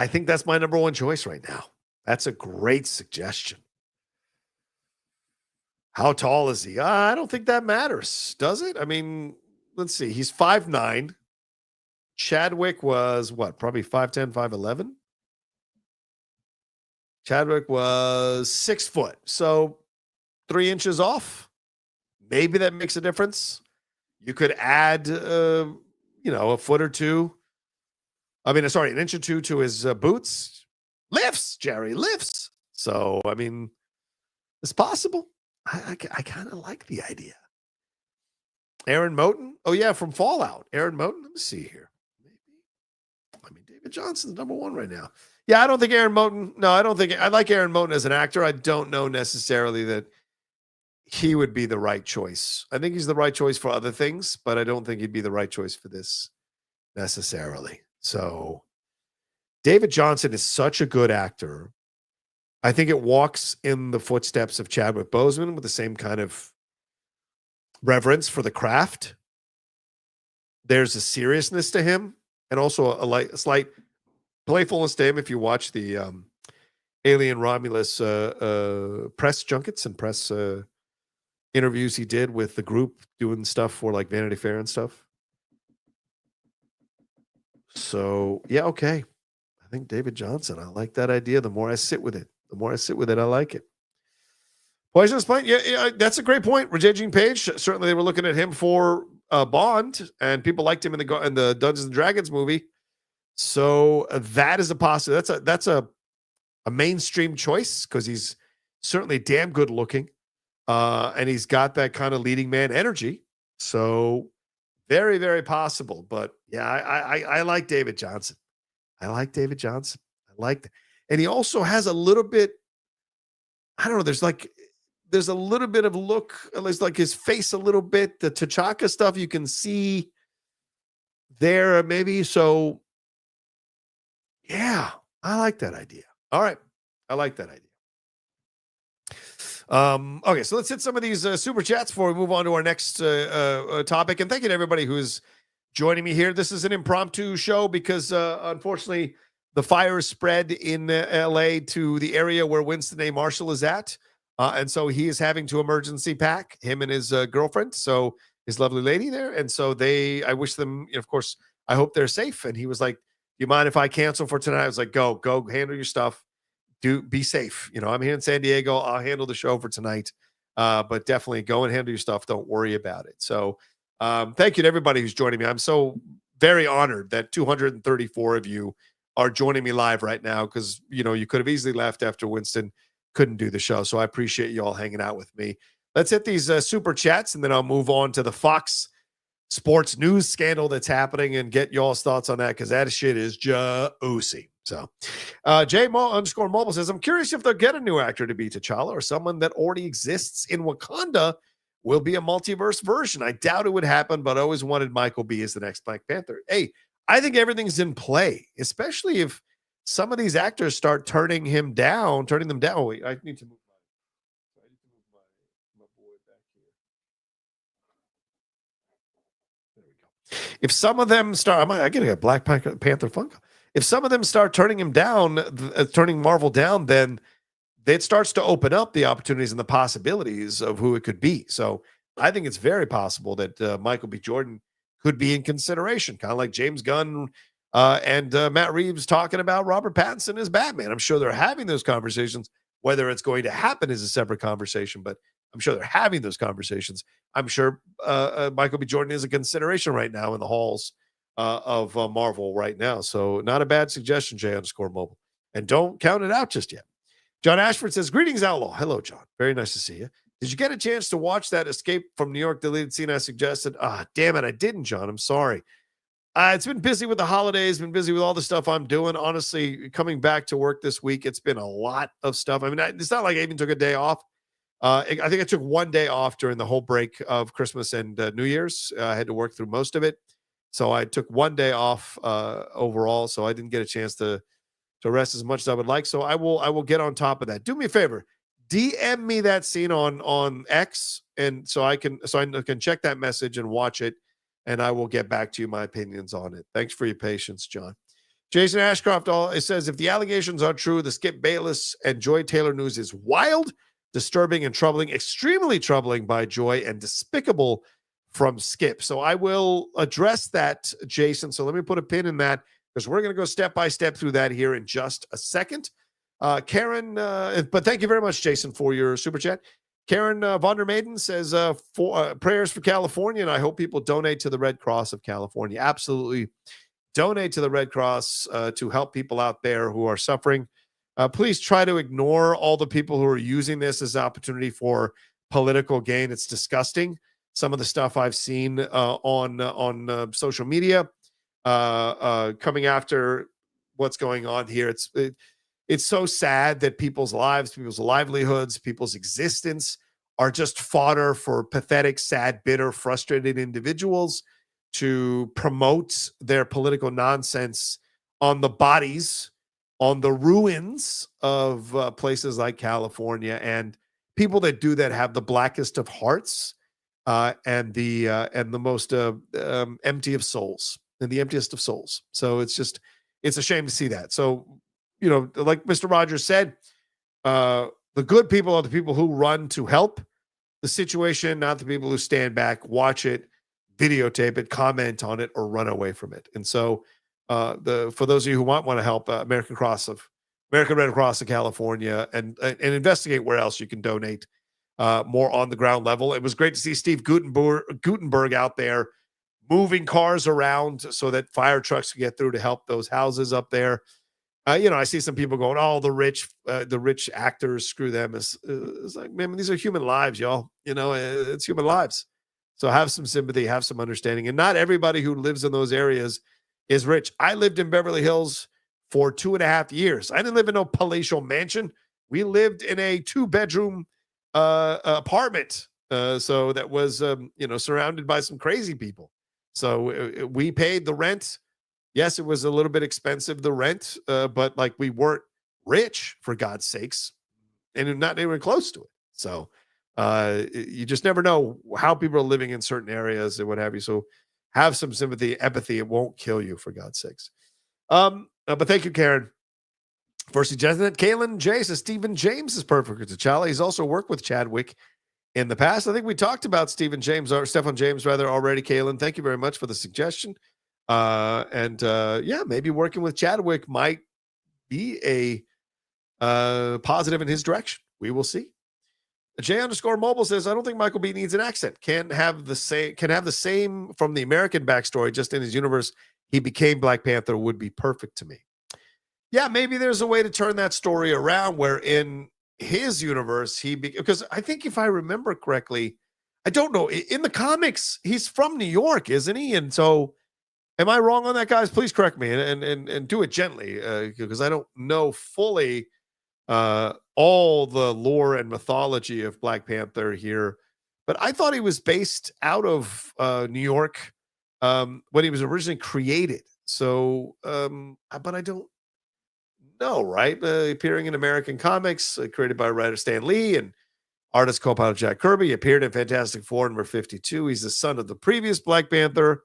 think that's my number one choice right now. That's a great suggestion. How tall is he? I don't think that matters, does it? I mean, let's see. He's 5'9". Chadwick was what? Probably 5'10", 5'11". Chadwick was 6 foot. So 3 inches off. Maybe that makes a difference. You could add, a foot or two. I mean, sorry, an inch or two to his boots. Lifts, Jerry, lifts. So, I mean, it's possible. I kind of like the idea. Aaron Moten. Oh, yeah, from Fallout. Aaron Moten. Let me see here. Maybe. I mean, David Johnson's number one right now. Yeah, I don't think Aaron Moten. No, I don't think. I like Aaron Moten as an actor. I don't know necessarily that he would be the right choice. I think he's the right choice for other things, but I don't think he'd be the right choice for this necessarily. So David Johnson is such a good actor. I think it walks in the footsteps of Chadwick Boseman with the same kind of reverence for the craft. There's a seriousness to him and also a slight playfulness to him. If you watch the Alien Romulus press junkets and press interviews he did with the group doing stuff for like Vanity Fair and stuff. So, yeah, okay. I think David Johnson, I like that idea. The more I sit with it, I like it. Poisonous Pint, yeah, that's a great point. Regaging Page, certainly they were looking at him for Bond, and people liked him in the Dungeons and Dragons movie. So that is a possibility. That's a mainstream choice because he's certainly damn good looking, and he's got that kind of leading man energy. So very, very possible. But yeah, I like David Johnson. I like that. And he also has a little bit, I don't know, there's a little bit of look, there's like his face a little bit, the T'Chaka stuff you can see there maybe. So yeah, I like that idea. All right. I like that idea. Okay, so let's hit some of these super chats before we move on to our next topic. And thank you to everybody who's joining me here. This is an impromptu show because unfortunately the fire spread in LA to the area where Winston A. Marshall is at. And so he is having to emergency pack, him and his girlfriend. So his lovely lady there. And so I wish them, of course, I hope they're safe. And he was like, do you mind if I cancel for tonight? I was like, go handle your stuff. Be safe. I'm here in San Diego. I'll handle the show for tonight. But definitely go and handle your stuff. Don't worry about it. So thank you to everybody who's joining me. I'm so very honored that 234 of you are joining me live right now because, you could have easily left after Winston couldn't do the show. So I appreciate you all hanging out with me. Let's hit these super chats and then I'll move on to the Fox sports news scandal that's happening and get y'all's thoughts on that because that shit is juicy. So, J_Mobile says, I'm curious if they'll get a new actor to be T'Challa or someone that already exists in Wakanda will be a multiverse version. I doubt it would happen, but I always wanted Michael B as the next Black Panther. Hey, I think everything's in play, especially if some of these actors start turning them down. Wait, I need to move my boy back here. There we go. If some of them start, I get a Black Panther Funko. If some of them start turning him down, turning Marvel down, then it starts to open up the opportunities and the possibilities of who it could be. So I think it's very possible that Michael B. Jordan could be in consideration, kind of like James Gunn and Matt Reeves talking about Robert Pattinson as Batman. I'm sure they're having those conversations. Whether it's going to happen is a separate conversation, but I'm sure they're having those conversations. I'm sure Michael B. Jordan is a consideration right now in the halls of Marvel right now. So not a bad suggestion, J_Mobile. And don't count it out just yet. John Ashford says, greetings, Outlaw. Hello, John. Very nice to see you. Did you get a chance to watch that Escape from New York deleted scene I suggested? Damn it, I didn't, John. I'm sorry. It's been busy with the holidays, been busy with all the stuff I'm doing. Honestly, coming back to work this week, it's been a lot of stuff. I mean, it's not like I even took a day off. I think I took one day off during the whole break of Christmas and New Year's. I had to work through most of it. So I took one day off overall. So I didn't get a chance to rest as much as I would like. So I will get on top of that. Do me a favor. DM me that scene on X, and so I can check that message and watch it, and I will get back to you my opinions on it. Thanks for your patience, John. Jason Ashcroft it says, if the allegations are true, the Skip Bayless and Joy Taylor news is wild, disturbing, and troubling, extremely troubling by Joy, and despicable from Skip. So I will address that, Jason. So let me put a pin in that because we're going to go step by step through that here in just a second. Karen, but thank you very much, Jason, for your super chat. Karen Vondermaiden says, prayers for California, and I hope people donate to the Red Cross of California. Absolutely. Donate to the Red Cross to help people out there who are suffering. Please try to ignore all the people who are using this as an opportunity for political gain. It's disgusting. Some of the stuff I've seen on social media coming after what's going on here. It's so sad that people's lives, people's livelihoods, people's existence are just fodder for pathetic, sad, bitter, frustrated individuals to promote their political nonsense on the bodies, on the ruins of places like California. And people that do that have the blackest of hearts and the most empty of souls, and the emptiest of souls. So it's a shame to see that. So, you know, like Mr. Rogers said, the good people are the people who run to help the situation, not the people who stand back, watch it, videotape it, comment on it, or run away from it. And so for those of you who want to help, American Red Cross of California, and investigate where else you can donate more on the ground level. It was great to see Steve Gutenberg out there moving cars around so that fire trucks could get through to help those houses up there. You know, I see some people going, "Oh, the rich actors, screw them." It's like, man, these are human lives, y'all. You know, it's human lives. So have some sympathy, have some understanding. And not everybody who lives in those areas is rich. I lived in Beverly Hills for 2.5 years. I didn't live in no palatial mansion. We lived in a 2-bedroom apartment. So that was, surrounded by some crazy people. So we paid the rent. Yes, it was a little bit expensive, the rent, but like we weren't rich, for God's sakes, and not even close to it. So you just never know how people are living in certain areas and what have you. So have some sympathy, empathy. It won't kill you, for God's sakes. But thank you, Karen, for suggesting that. Kaylin J says Stephen James is perfect for T'Challa. He's also worked with Chadwick in the past. I think we talked about Stephen James, or Stephen James rather, already. Kaylin, thank you very much for the suggestion. Maybe working with Chadwick might be a positive in his direction. We will see. J_Mobile says, I don't think Michael B needs an accent. Can have the same from the American backstory, just in his universe. He became Black Panther would be perfect to me. Yeah, maybe there's a way to turn that story around where in his universe, because I think if I remember correctly, I don't know. In the comics, he's from New York, isn't he? And so, am I wrong on that, guys? Please correct me and do it gently, because I don't know fully all the lore and mythology of Black Panther here. But I thought he was based out of New York when he was originally created. So, but I don't know, right? Appearing in American comics, created by writer Stan Lee and artist co-pilot Jack Kirby, appeared in Fantastic Four number 52. He's the son of the previous Black Panther.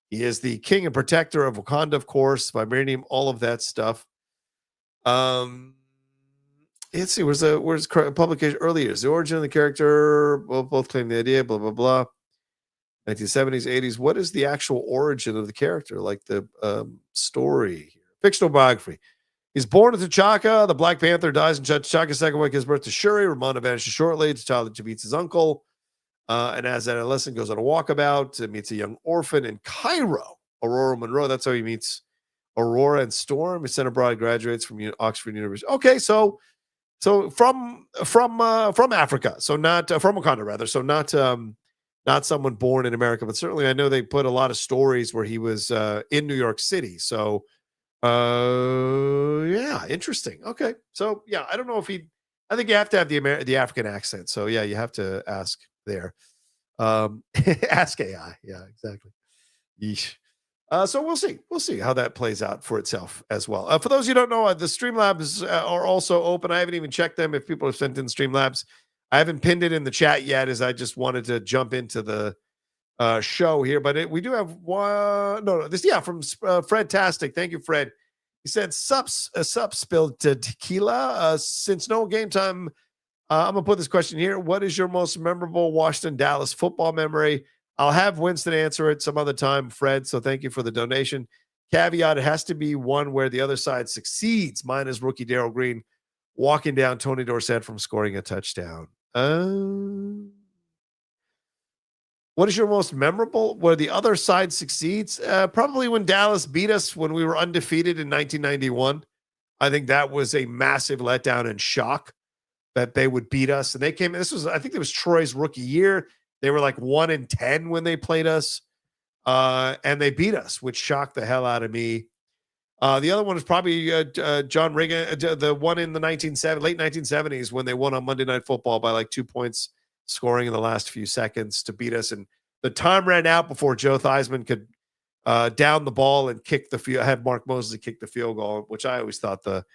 He is the king and protector of Wakanda, of course, vibranium, all of that stuff. Let's see, where's publication early years? The origin of the character, both claim the idea, blah, blah, blah. 1970s, 80s. What is the actual origin of the character? Like the story here. Fictional biography. He's born in T'Chaka. The Black Panther dies in T'Chaka's second week, gives birth to Shuri. Ramonda vanishes shortly. T'Challa meets his uncle. And as an adolescent, goes on a walkabout, meets a young orphan in Cairo, Aurora Monroe. That's how he meets Aurora and Storm. He's sent abroad, graduates from Oxford University. Okay, so from Africa, so not from Wakanda, rather. So not someone born in America, but certainly I know they put a lot of stories where he was in New York City. So yeah, interesting. Okay, so yeah, I don't know if I think you have to have the African accent. So yeah, you have to ask there. Ask AI. Yeah, exactly. Yeesh. So we'll see how that plays out for itself as well. For those who don't know, the Streamlabs are also open. I haven't even checked them if people have sent in Streamlabs. I haven't pinned it in the chat yet, as I just wanted to jump into the show here. But we do have one. No, this from Fredtastic. Thank you, Fred. He said, "Sup, spilled tequila. Since no game time, I'm gonna put this question here. What is your most memorable Washington Dallas football memory?" I'll have Winston answer it some other time, Fred. So thank you for the donation. Caveat: it has to be one where the other side succeeds. Mine is rookie Darryl Green walking down Tony Dorsett from scoring a touchdown. What is your most memorable where the other side succeeds? Probably when Dallas beat us when we were undefeated in 1991. I think that was a massive letdown and shock that they would beat us. And they came, I think it was Troy's rookie year. They were like 1-10 when they played us. And they beat us, which shocked the hell out of me. The other one is probably John Reagan, the one in the late 1970s when they won on Monday Night Football by like 2 points, scoring in the last few seconds to beat us. And the time ran out before Joe Theismann could down the ball and kick the field. Have Mark Mosley kick the field goal, which I always thought the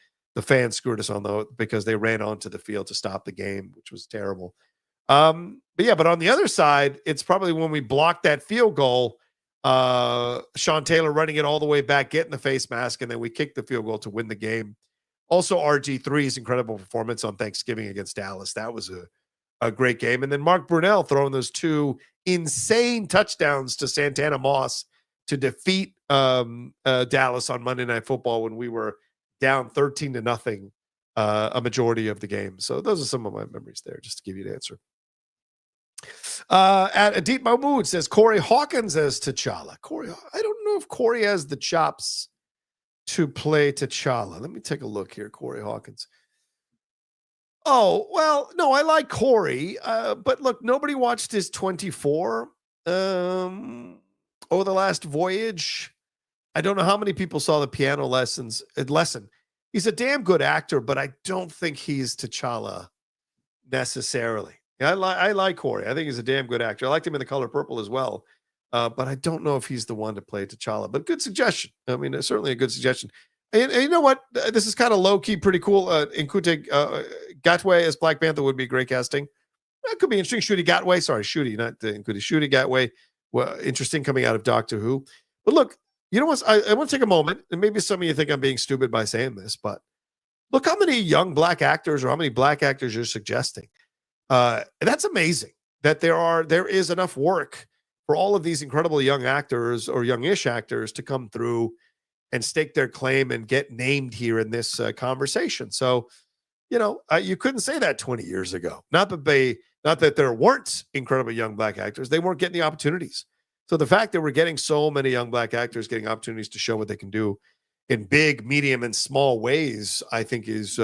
fans screwed us on, though, because they ran onto the field to stop the game, which was terrible. But on the other side, it's probably when we blocked that field goal. Sean Taylor running it all the way back, getting the face mask, and then we kicked the field goal to win the game. Also, RG3's incredible performance on Thanksgiving against Dallas. That was a great game. And then Mark Brunell throwing those two insane touchdowns to Santana Moss to defeat Dallas on Monday Night Football when we were down 13-0 a majority of the game. So those are some of my memories there, just to give you an answer. At Adit Mahmood says Corey Hawkins as T'Challa. I don't know if Corey has the chops to play T'Challa. Let me take a look here. Corey Hawkins. Oh, well, no, I like Corey. But look, nobody watched his 24 over the last voyage. I don't know how many people saw the piano lesson. He's a damn good actor, but I don't think he's T'Challa necessarily. I like Corey. I think he's a damn good actor. I liked him in The Color Purple as well. But I don't know if he's the one to play T'Challa. But good suggestion. I mean, it's certainly a good suggestion. And you know what? This is kind of low-key, pretty cool. Nkute Gatwe as Black Panther would be great casting. That could be interesting. Ncuti Gatwa, not Nkute. Ncuti Gatwa. Well, interesting coming out of Doctor Who. But look, you know what? I want to take a moment, and maybe some of you think I'm being stupid by saying this, but look how many young black actors or how many black actors you're suggesting. That's amazing that there is enough work for all of these incredible young actors or youngish actors to come through and stake their claim and get named here in this conversation. So, you couldn't say that 20 years ago. Not that there weren't incredible young black actors. They weren't getting the opportunities. So the fact that we're getting so many young black actors getting opportunities to show what they can do in big, medium, and small ways, I think is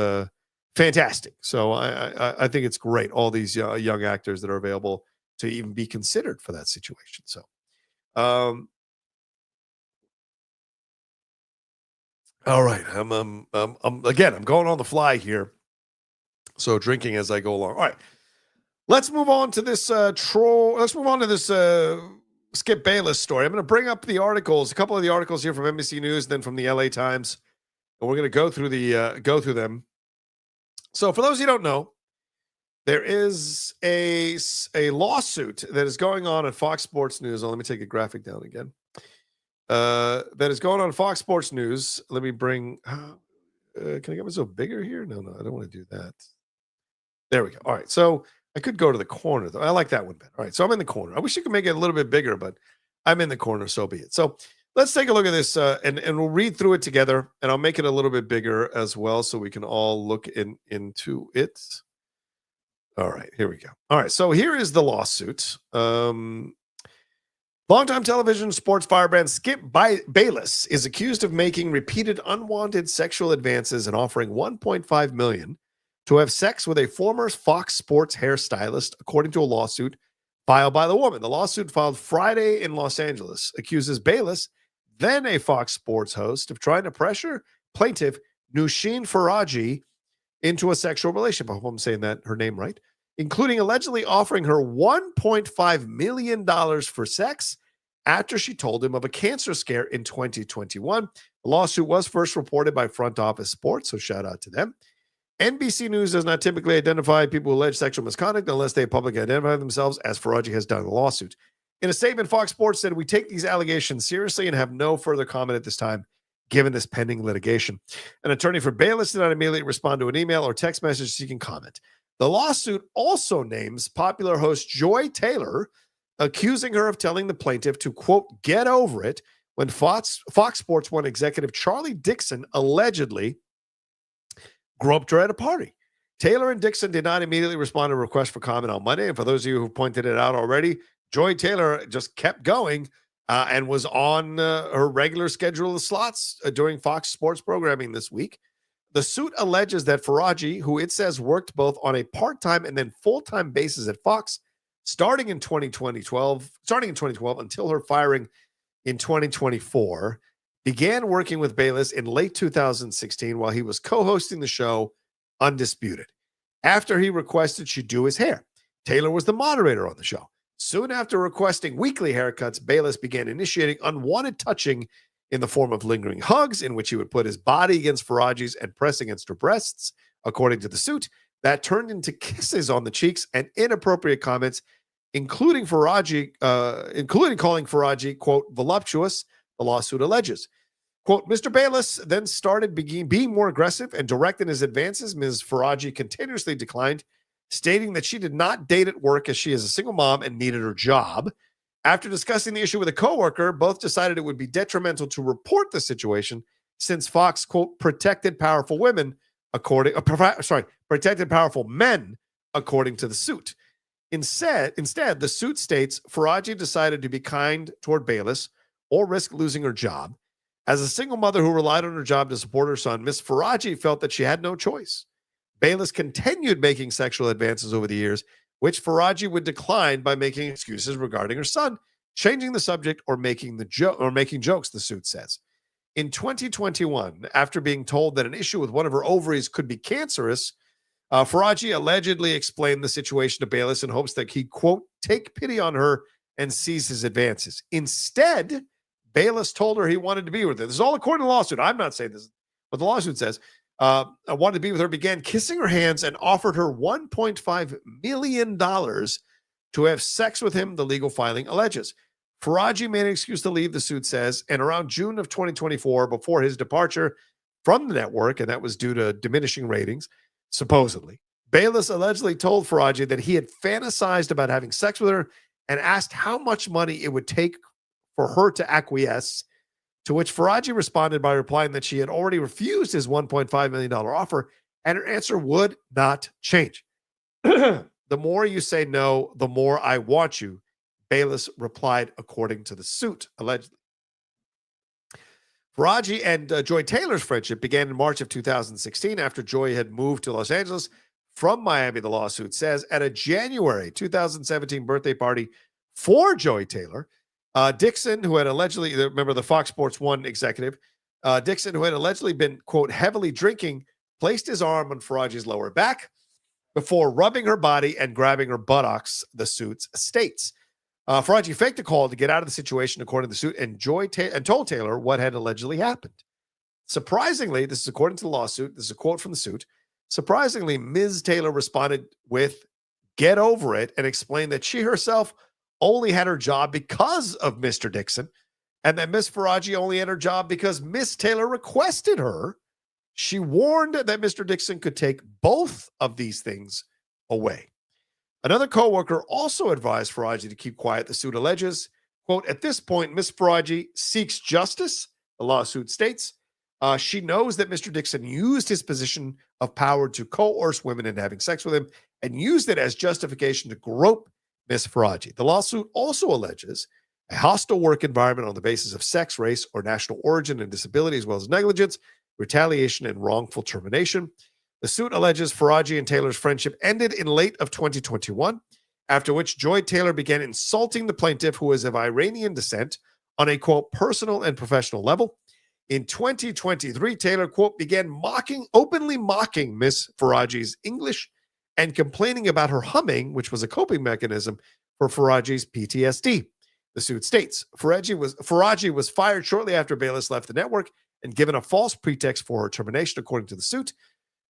fantastic. So I think it's great. All these young actors that are available to even be considered for that situation. So, all right. I'm going on the fly here. So drinking as I go along. All right. Let's move on to this Let's move on to this Skip Bayless story. I'm going to bring up the articles, a couple of the articles here from NBC News, then from the LA Times, and we're going to go through them. So, for those who don't know, there is a lawsuit that is going on at Fox Sports News. Let me take a graphic down again. That is going on at Fox Sports News. Let me bring. Can I get myself bigger here? No, I don't want to do that. There we go. All right, so I could go to the corner, though. I like that one better. All right, so I'm in the corner. I wish you could make it a little bit bigger, but I'm in the corner, so be it. So let's take a look at this, and we'll read through it together, and I'll make it a little bit bigger as well so we can all look into it. All right, here we go. All right, so here is the lawsuit. Longtime television sports firebrand Skip Bayless is accused of making repeated unwanted sexual advances and offering $1.5 million to have sex with a former Fox Sports hairstylist, according to a lawsuit filed by the woman. The lawsuit, filed Friday in Los Angeles, accuses Bayless, then a Fox Sports host, of trying to pressure plaintiff Nushin Faraji into a sexual relationship. I hope I'm saying that her name right, including allegedly offering her $1.5 million for sex after she told him of a cancer scare in 2021. The lawsuit was first reported by Front Office Sports, so shout out to them. NBC News does not typically identify people who allege sexual misconduct unless they publicly identify themselves, as Faraji has done in the lawsuit. In a statement, Fox Sports said, "We take these allegations seriously and have no further comment at this time, given this pending litigation." An attorney for Bayless did not immediately respond to an email or text message seeking comment. The lawsuit also names popular host Joy Taylor, accusing her of telling the plaintiff to, quote, "get over it," when Fox Sports 1 executive Charlie Dixon allegedly groped her at a party. Taylor and Dixon did not immediately respond to a request for comment on Monday. And for those of you who pointed it out already, Joy Taylor just kept going and was on her regular schedule of slots during Fox Sports programming this week. The suit alleges that Faraji, who it says worked both on a part-time and then full-time basis at Fox, starting in 2012 until her firing in 2024, began working with Bayless in late 2016 while he was co-hosting the show Undisputed. After he requested she do his hair, Taylor was the moderator on the show. Soon after requesting weekly haircuts, Bayless began initiating unwanted touching in the form of lingering hugs, in which he would put his body against Faraji's and press against her breasts. According to the suit, that turned into kisses on the cheeks and inappropriate comments, including calling Faraji, quote, voluptuous. The lawsuit alleges, quote, Mr. Bayless then started being more aggressive and direct in his advances. Ms. Faraji continuously declined, stating that she did not date at work as she is a single mom and needed her job. After discussing the issue with a coworker, both decided it would be detrimental to report the situation since Fox, quote, protected powerful men, according to the suit. Instead, the suit states Faraji decided to be kind toward Bayless or risk losing her job. As a single mother who relied on her job to support her son, Ms. Faraji felt that she had no choice. Bayless continued making sexual advances over the years, which Faraji would decline by making excuses regarding her son, changing the subject, or making jokes, the suit says. In 2021, after being told that an issue with one of her ovaries could be cancerous, Faraji allegedly explained the situation to Bayless in hopes that he, quote, take pity on her and seize his advances. Instead, Bayless told her he wanted to be with her. This is all according to the lawsuit. I'm not saying this is what the lawsuit says. I wanted to be with her, began kissing her hands, and offered her $1.5 million to have sex with him, the legal filing alleges. Faraji made an excuse to leave, the suit says, and around June of 2024, before his departure from the network, and that was due to diminishing ratings, supposedly, Bayless allegedly told Faraji that he had fantasized about having sex with her and asked how much money it would take for her to acquiesce, to which Faraji responded by replying that she had already refused his $1.5 million offer, and her answer would not change. The more you say no, the more I want you, Bayless replied, according to the suit, allegedly. Faraji and Joy Taylor's friendship began in March of 2016 after Joy had moved to Los Angeles. from Miami, the lawsuit says, at a January 2017 birthday party for Joy Taylor, Dixon, who had allegedly, remember the Fox Sports 1 executive, Dixon, who had allegedly been, quote, heavily drinking, placed his arm on Faraji's lower back before rubbing her body and grabbing her buttocks, the suit states. Faraji faked a call to get out of the situation, according to the suit, and told Taylor what had allegedly happened. Surprisingly, this is according to the lawsuit, this is a quote from the suit. Surprisingly, Ms. Taylor responded with, "Get over it," and explained that she herself only had her job because of Mr. Dixon, and that Miss Faraji only had her job because Miss Taylor requested her. She warned that Mr. Dixon could take both of these things away. Another coworker also advised Faraji to keep quiet, the suit alleges. Quote, at this point, Miss Faraji seeks justice, the lawsuit states. She knows that Mr. Dixon used his position of power to coerce women into having sex with him and used it as justification to grope Miss Faraji. The lawsuit also alleges a hostile work environment on the basis of sex, race, or national origin and disability, as well as negligence, retaliation, and wrongful termination. The suit alleges Faraji and Taylor's friendship ended in late of 2021, after which Joy Taylor began insulting the plaintiff, who is of Iranian descent, on a, quote, personal and professional level. In 2023, Taylor, quote, began openly mocking Miss Faraji's English and complaining about her humming, which was a coping mechanism for Faraji's PTSD. The suit states Faraji was fired shortly after Bayless left the network and given a false pretext for her termination, according to the suit.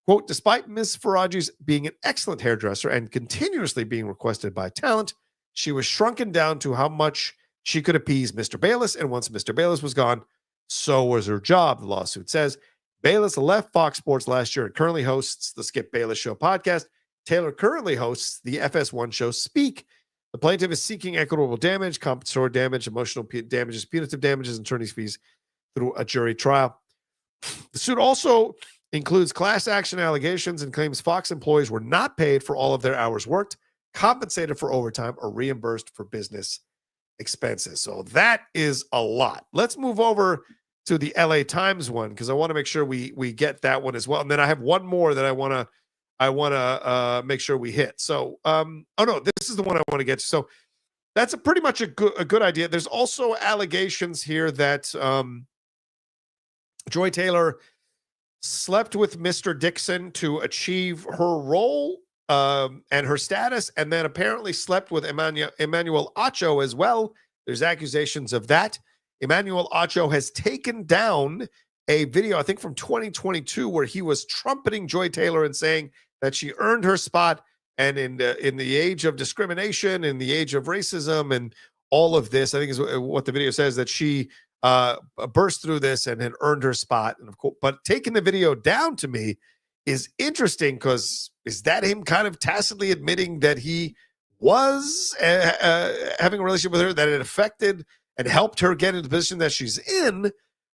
Quote, despite Miss Faraji's being an excellent hairdresser and continuously being requested by talent, she was shrunken down to how much she could appease Mr. Bayless, and once Mr. Bayless was gone, so was her job, the lawsuit says. Bayless left Fox Sports last year and currently hosts the Skip Bayless Show podcast. Taylor currently hosts the FS1 show Speak. The plaintiff is seeking equitable damage, compensatory damage, emotional damages, punitive damages, and attorney's fees through a jury trial. The suit also includes class action allegations and claims Fox employees were not paid for all of their hours worked, compensated for overtime, or reimbursed for business expenses. So that is a lot. Let's move over to the LA Times one, because I want to make sure we get that one as well. And then I have one more that I want to make sure we hit. So, this is the one I want to get to. So that's pretty much a good idea. There's also allegations here that Joy Taylor slept with Mr. Dixon to achieve her role and her status, and then apparently slept with Emmanuel Acho as well. There's accusations of that. Emmanuel Acho has taken down a video, I think from 2022, where he was trumpeting Joy Taylor and saying that she earned her spot, and in the age of discrimination, in the age of racism, and all of this, I think is what the video says, that she burst through this and had earned her spot. And of course, but taking the video down to me is interesting, because is that him kind of tacitly admitting that he was having a relationship with her, that it affected and helped her get into the position that she's in,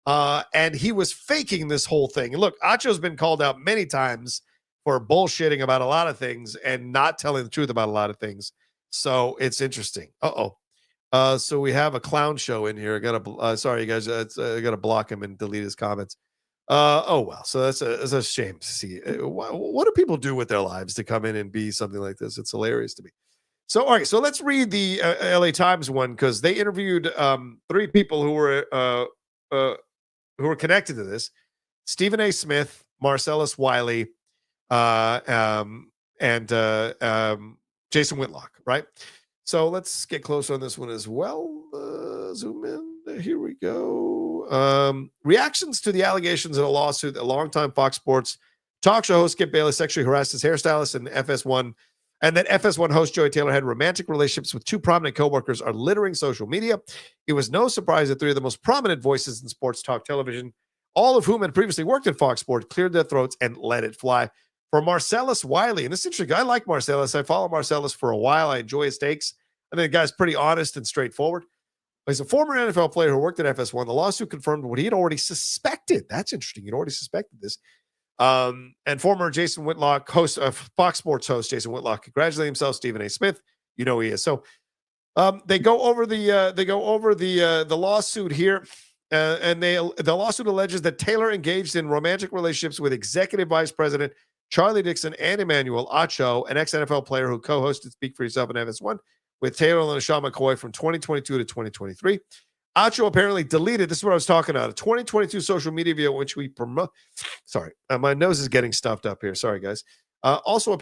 and he was faking this whole thing. And look, Acho's been called out many times for bullshitting about a lot of things and not telling the truth about a lot of things. So it's interesting. So we have a clown show in here. I gotta sorry, you guys. I gotta block him and delete his comments. Well. So that's a shame to see. What do people do with their lives to come in and be something like this? It's hilarious to me. So, all right. So let's read the LA Times one, because they interviewed 3 people who were connected to this: Stephen A. Smith, Marcellus Wiley, and Jason Whitlock. Right. So let's get closer on this one as well. Zoom in. Here we go. Reactions to the allegations in a lawsuit that longtime Fox Sports talk show host Skip Bayless sexually harassed his hairstylist, and that FS1 host Joy Taylor had romantic relationships with 2 prominent coworkers are littering social media. It was no surprise that 3 of the most prominent voices in sports talk television, all of whom had previously worked at Fox Sports, cleared their throats and let it fly. For Marcellus Wiley, and this is interesting. I like Marcellus. I follow Marcellus for a while. I enjoy his takes. I think the guy's pretty honest and straightforward. He's a former NFL player who worked at FS1. The lawsuit confirmed what he had already suspected. That's interesting. He'd already suspected this. And former Jason Whitlock, host of Fox Sports host Jason Whitlock, congratulated himself. Stephen A. Smith, you know he is. So they go over the lawsuit here, and the lawsuit alleges that Taylor engaged in romantic relationships with Executive Vice President Charlie Dixon and Emmanuel Acho, an ex-NFL player who co-hosted Speak for Yourself and FS1 with Taylor and LaShawn McCoy from 2022 to 2023. Acho apparently deleted, this is what I was talking about, a 2022 social media video in which we promote. Sorry, my nose is getting stuffed up here. Sorry, guys. Acho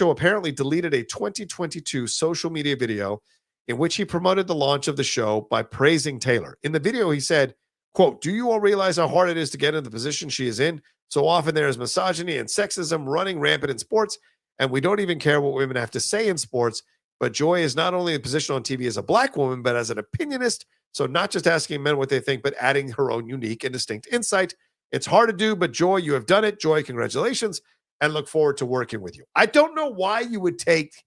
apparently deleted a 2022 social media video in which he promoted the launch of the show by praising Taylor. In the video, he said, quote, "Do you all realize how hard it is to get in the position she is in? So often there is misogyny and sexism running rampant in sports, and we don't even care what women have to say in sports. But Joy is not only in position on TV as a black woman, but as an opinionist. So not just asking men what they think, but adding her own unique and distinct insight. It's hard to do, but Joy, you have done it. Joy, congratulations, and look forward to working with you." I don't know why you would take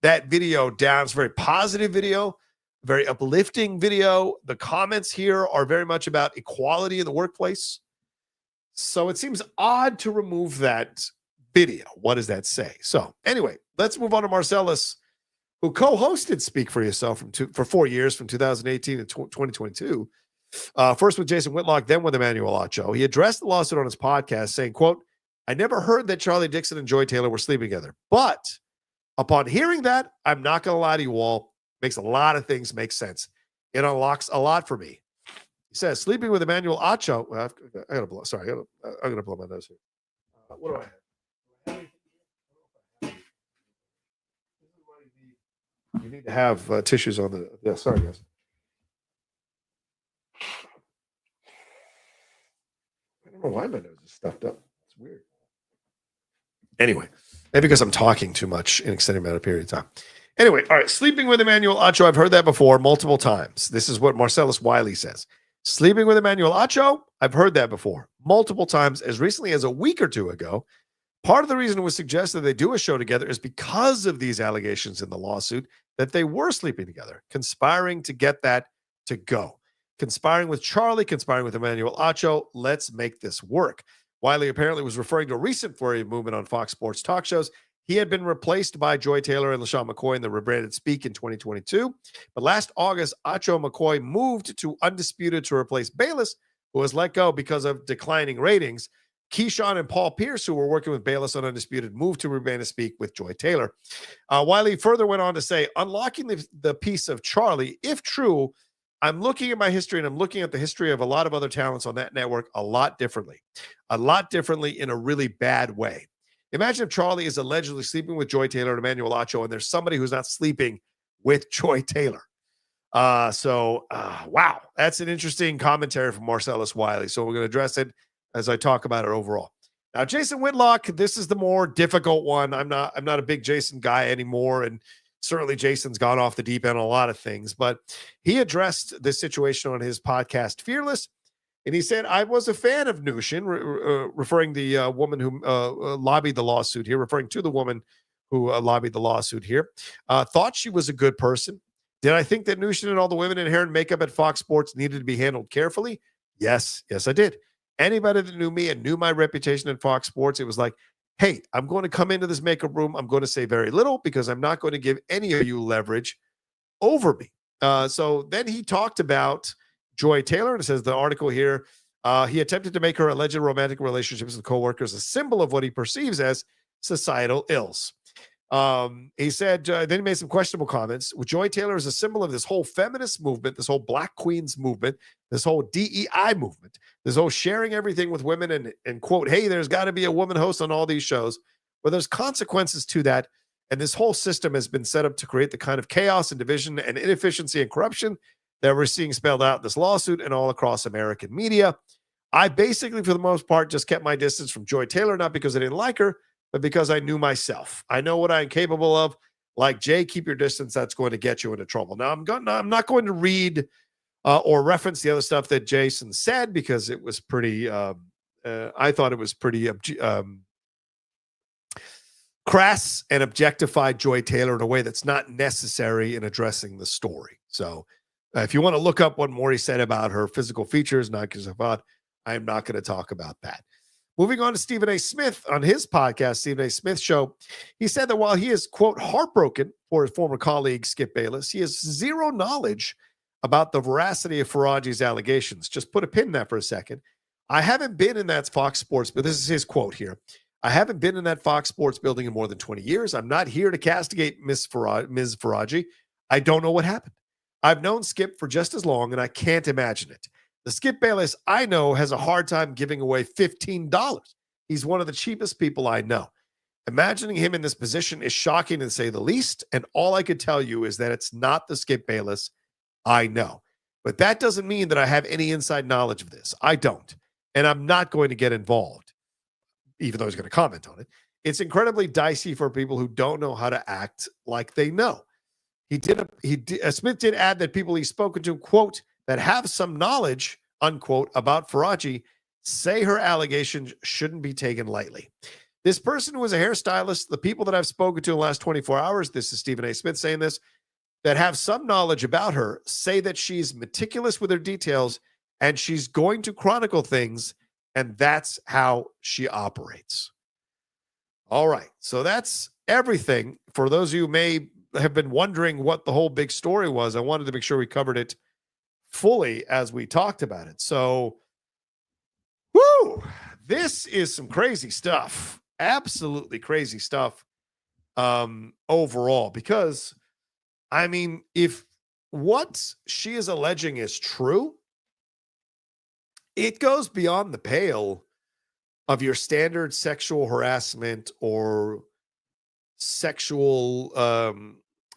that video down. It's a very positive video, very uplifting video. The comments here are very much about equality in the workplace. So it seems odd to remove that video. What does that say? So anyway, let's move on to Marcellus, who co-hosted Speak for Yourself for 4 years, from 2018 to 2022. First with Jason Whitlock, then with Emmanuel Acho. He addressed the lawsuit on his podcast saying, quote, "I never heard that Charlie Dixon and Joy Taylor were sleeping together. But upon hearing that, I'm not going to lie to you all, makes a lot of things make sense. It unlocks a lot for me." He says, sleeping with Emmanuel Acho. Well, I got to blow. Sorry, I'm going to blow my nose here. What do I have? You need to have tissues on the. Yeah, sorry, guys. I don't know why my nose is stuffed up. It's weird. Anyway, maybe because I'm talking too much in an extended amount of period of time. Anyway, all right. Sleeping with Emmanuel Acho. I've heard that before multiple times. This is what Marcellus Wiley says. Sleeping with Emmanuel Acho. I've heard that before multiple times, as recently as a week or two ago. Part of the reason it was suggested they do a show together is because of these allegations in the lawsuit that they were sleeping together, conspiring to get that to go. Conspiring with Charlie, conspiring with Emmanuel Acho. Let's make this work. Wiley apparently was referring to a recent flurry of movement on Fox Sports talk shows. He had been replaced by Joy Taylor and LaShawn McCoy in the rebranded Speak in 2022. But last August, Acho and McCoy moved to Undisputed to replace Bayless, who was let go because of declining ratings. Keyshawn and Paul Pierce, who were working with Bayless on Undisputed, moved to rebranded Speak with Joy Taylor. Wiley further went on to say, unlocking the piece of Charlie, if true, I'm looking at my history and I'm looking at the history of a lot of other talents on that network a lot differently in a really bad way. Imagine if Charlie is allegedly sleeping with Joy Taylor and Emmanuel Acho, and there's somebody who's not sleeping with Joy Taylor. Wow, that's an interesting commentary from Marcellus Wiley. So we're going to address it as I talk about it overall. Now, Jason Whitlock, this is the more difficult one. I'm not a big Jason guy anymore, and certainly Jason's gone off the deep end on a lot of things, but he addressed this situation on his podcast, Fearless, and he said, I was a fan of Nushin, referring the woman who lobbied the lawsuit here, referring to the woman who lobbied the lawsuit here, thought she was a good person. Did I think that Nushin and all the women in hair and makeup at Fox Sports needed to be handled carefully? Yes, I did. Anybody that knew me and knew my reputation at Fox Sports, it was like, hey, I'm going to come into this makeup room. I'm going to say very little because I'm not going to give any of you leverage over me. So then he talked about Joy Taylor, and it says the article here, he attempted to make her alleged romantic relationships with coworkers a symbol of what he perceives as societal ills. He said, then he made some questionable comments. Joy Taylor is a symbol of this whole feminist movement, this whole Black Queens movement, this whole DEI movement, this whole sharing everything with women and quote, hey, there's got to be a woman host on all these shows. Well, there's consequences to that. And this whole system has been set up to create the kind of chaos and division and inefficiency and corruption that we're seeing spelled out in this lawsuit and all across American media. I basically, for the most part, just kept my distance from Joy Taylor, not because I didn't like her, but because I knew myself. I know what I'm capable of. Like, Jay, keep your distance. That's going to get you into trouble. Now, I'm not going to read or reference the other stuff that Jason said because it was pretty, I thought it was pretty crass and objectified Joy Taylor in a way that's not necessary in addressing the story. So if you want to look up what more he said about her physical features, I am not going to talk about that. Moving on to Stephen A. Smith on his podcast, Stephen A. Smith Show, he said that while he is, quote, heartbroken for his former colleague, Skip Bayless, he has zero knowledge about the veracity of Faraji's allegations. Just put a pin in that for a second. I haven't been in that Fox Sports, but this is his quote here. I haven't been in that Fox Sports building in more than 20 years. I'm not here to castigate Ms. Faraji. I don't know what happened. I've known Skip for just as long, and I can't imagine it. The Skip Bayless I know has a hard time giving away $15. He's one of the cheapest people I know. Imagining him in this position is shocking to say the least, and all I could tell you is that it's not the Skip Bayless I know. But that doesn't mean that I have any inside knowledge of this. I don't, and I'm not going to get involved, even though he's going to comment on it. It's incredibly dicey for people who don't know how to act like they know. Smith did add that people he's spoken to, quote, that have some knowledge, unquote, about Faraji say her allegations shouldn't be taken lightly. This person who is a hairstylist, the people that I've spoken to in the last 24 hours, this is Stephen A. Smith saying this, that have some knowledge about her, say that she's meticulous with her details and she's going to chronicle things, and that's how she operates. All right, so that's everything. For those of you who may have been wondering what the whole big story was, I wanted to make sure we covered it fully as we talked about it. So, whoo, this is some crazy stuff. Absolutely crazy stuff overall, because I mean, if what she is alleging is true, it goes beyond the pale of your standard sexual harassment or sexual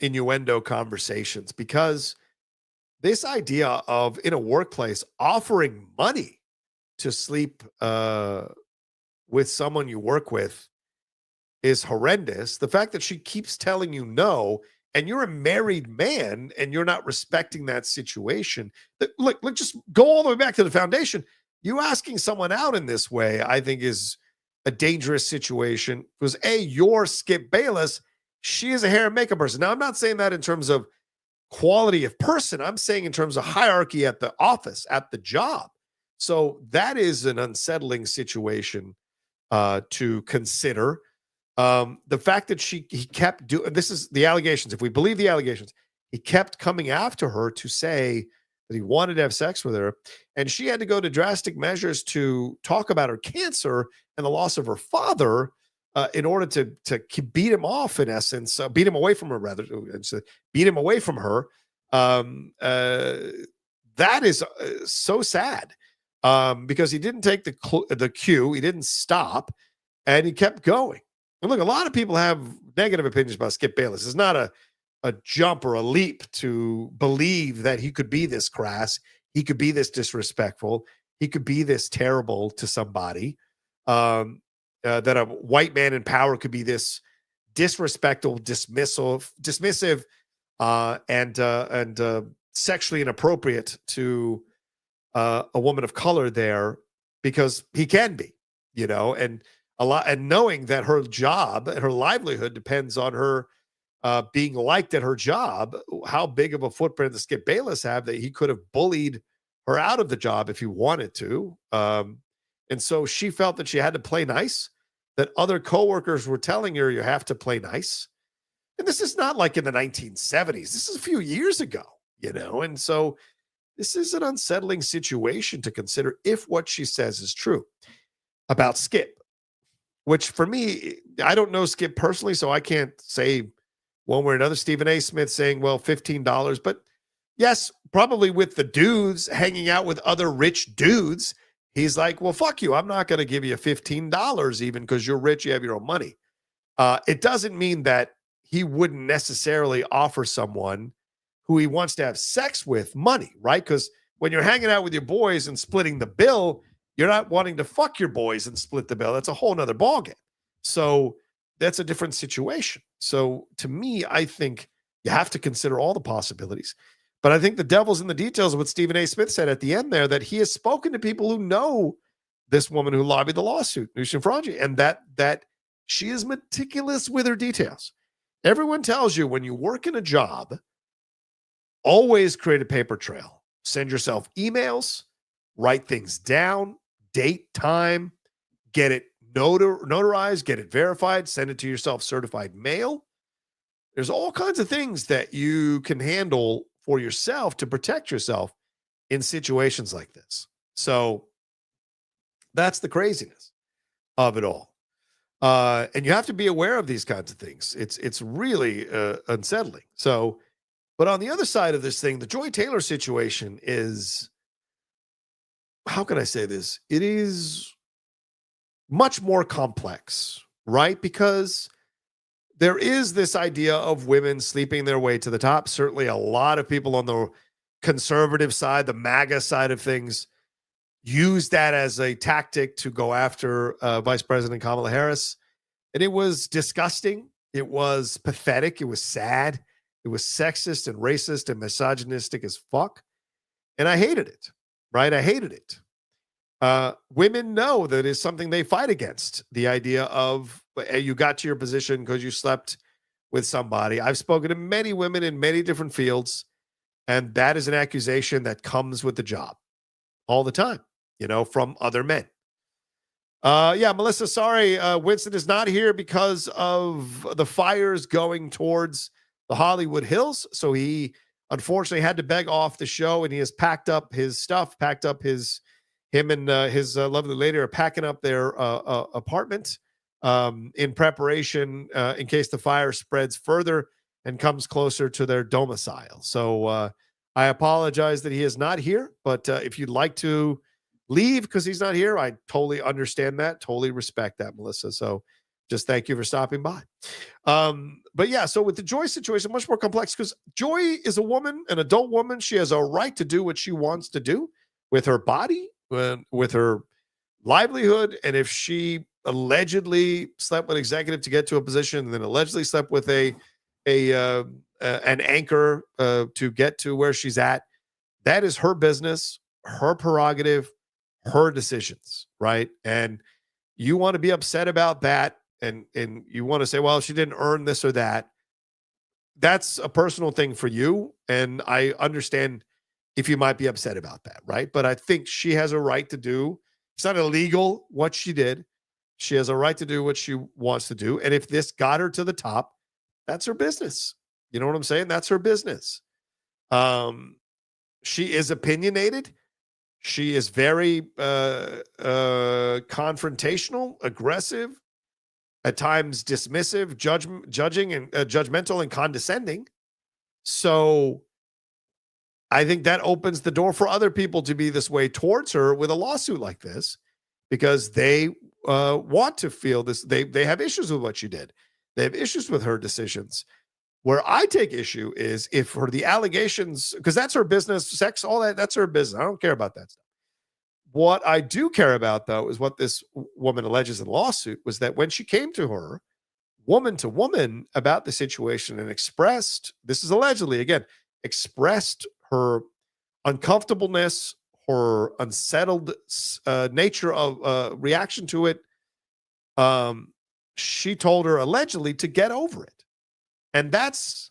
innuendo conversations, because this idea of, in a workplace, offering money to sleep with someone you work with is horrendous. The fact that she keeps telling you no, and you're a married man and you're not respecting that situation. Look, just go all the way back to the foundation. You asking someone out in this way, I think, is a dangerous situation, because you're Skip Bayless. She is a hair and makeup person. Now, I'm not saying that in terms of quality of person. I'm saying in terms of hierarchy at the office, at the job. So that is an unsettling situation to consider. The fact that he kept doing, this is the allegations. If we believe the allegations, he kept coming after her to say that he wanted to have sex with her, and she had to go to drastic measures to talk about her cancer and the loss of her father in order to beat him off, in essence, beat him away from her, rather, beat him away from her. That is so sad, because he didn't take the cue, he didn't stop, and he kept going. And look, a lot of people have negative opinions about Skip Bayless. It's not a jump or a leap to believe that he could be this crass, he could be this disrespectful, he could be this terrible to somebody, that a white man in power could be this disrespectful, dismissive, and sexually inappropriate to a woman of color there, because he can be, and knowing that her job and her livelihood depends on her being liked at her job. How big of a footprint does Skip Bayless have that he could have bullied her out of the job if he wanted to? And so she felt that she had to play nice, that other coworkers were telling her, you have to play nice. And this is not like in the 1970s. This is a few years ago, and so this is an unsettling situation to consider if what she says is true about Skip. Which, for me, I don't know Skip personally, so I can't say one way or another. Stephen A. Smith saying, well, $15. But yes, probably with the dudes hanging out with other rich dudes, he's like, well, fuck you. I'm not going to give you $15 even because you're rich, you have your own money. It doesn't mean that he wouldn't necessarily offer someone who he wants to have sex with money, right? Because when you're hanging out with your boys and splitting the bill, you're not wanting to fuck your boys and split the bill. That's a whole nother ballgame. So that's a different situation. So to me, I think you have to consider all the possibilities. But I think the devil's in the details of what Stephen A. Smith said at the end there, that he has spoken to people who know this woman who lobbied the lawsuit, Nushin Franji, and that she is meticulous with her details. Everyone tells you when you work in a job, always create a paper trail. Send yourself emails, write things down, date, time, get it notarized, get it verified, send it to yourself certified mail. There's all kinds of things that you can handle for yourself to protect yourself in situations like this. So that's the craziness of it all. And you have to be aware of these kinds of things. It's really unsettling. So, but on the other side of this thing, the Joy Taylor situation is, how can I say this? It is much more complex, right? Because there is this idea of women sleeping their way to the top. Certainly a lot of people on the conservative side, the MAGA side of things, use that as a tactic to go after Vice President Kamala Harris. And it was disgusting. It was pathetic. It was sad. It was sexist and racist and misogynistic as fuck. And I hated it, right? I hated it. Women know that is something they fight against. The idea of you got to your position because you slept with somebody. I've spoken to many women in many different fields, and that is an accusation that comes with the job all the time, from other men. Yeah, Melissa, sorry. Winston is not here because of the fires going towards the Hollywood Hills. So he unfortunately had to beg off the show, and he has packed up his stuff, him and his lovely lady are packing up their apartment in preparation in case the fire spreads further and comes closer to their domicile. So I apologize that he is not here, but if you'd like to leave because he's not here, I totally understand that, totally respect that, Melissa. So just thank you for stopping by. But yeah, so with the Joy situation, much more complex because Joy is a woman, an adult woman. She has a right to do what she wants to do with her body, with her livelihood. And if she allegedly slept with an executive to get to a position, and then allegedly slept with an anchor to get to where she's at, that is her business, her prerogative, her decisions, right? And you want to be upset about that, and you want to say, well, she didn't earn this or that. That's a personal thing for you, and I understand if you might be upset about that, right? But I think she has a right to do. It's not illegal what she did. She has a right to do what she wants to do. And if this got her to the top, that's her business. You know what I'm saying? That's her business. She is opinionated. She is very confrontational, aggressive, at times dismissive, judging and judgmental and condescending. So I think that opens the door for other people to be this way towards her with a lawsuit like this, because they want to feel this. They have issues with what she did. They have issues with her decisions. Where I take issue is if for the allegations, because that's her business, sex, all that, that's her business. I don't care about that stuff. What I do care about, though, is what this woman alleges in the lawsuit was that when she came to her, woman to woman, about the situation and expressed, this is allegedly, again, expressed her uncomfortableness, her unsettled nature of reaction to it. She told her allegedly to get over it. And that's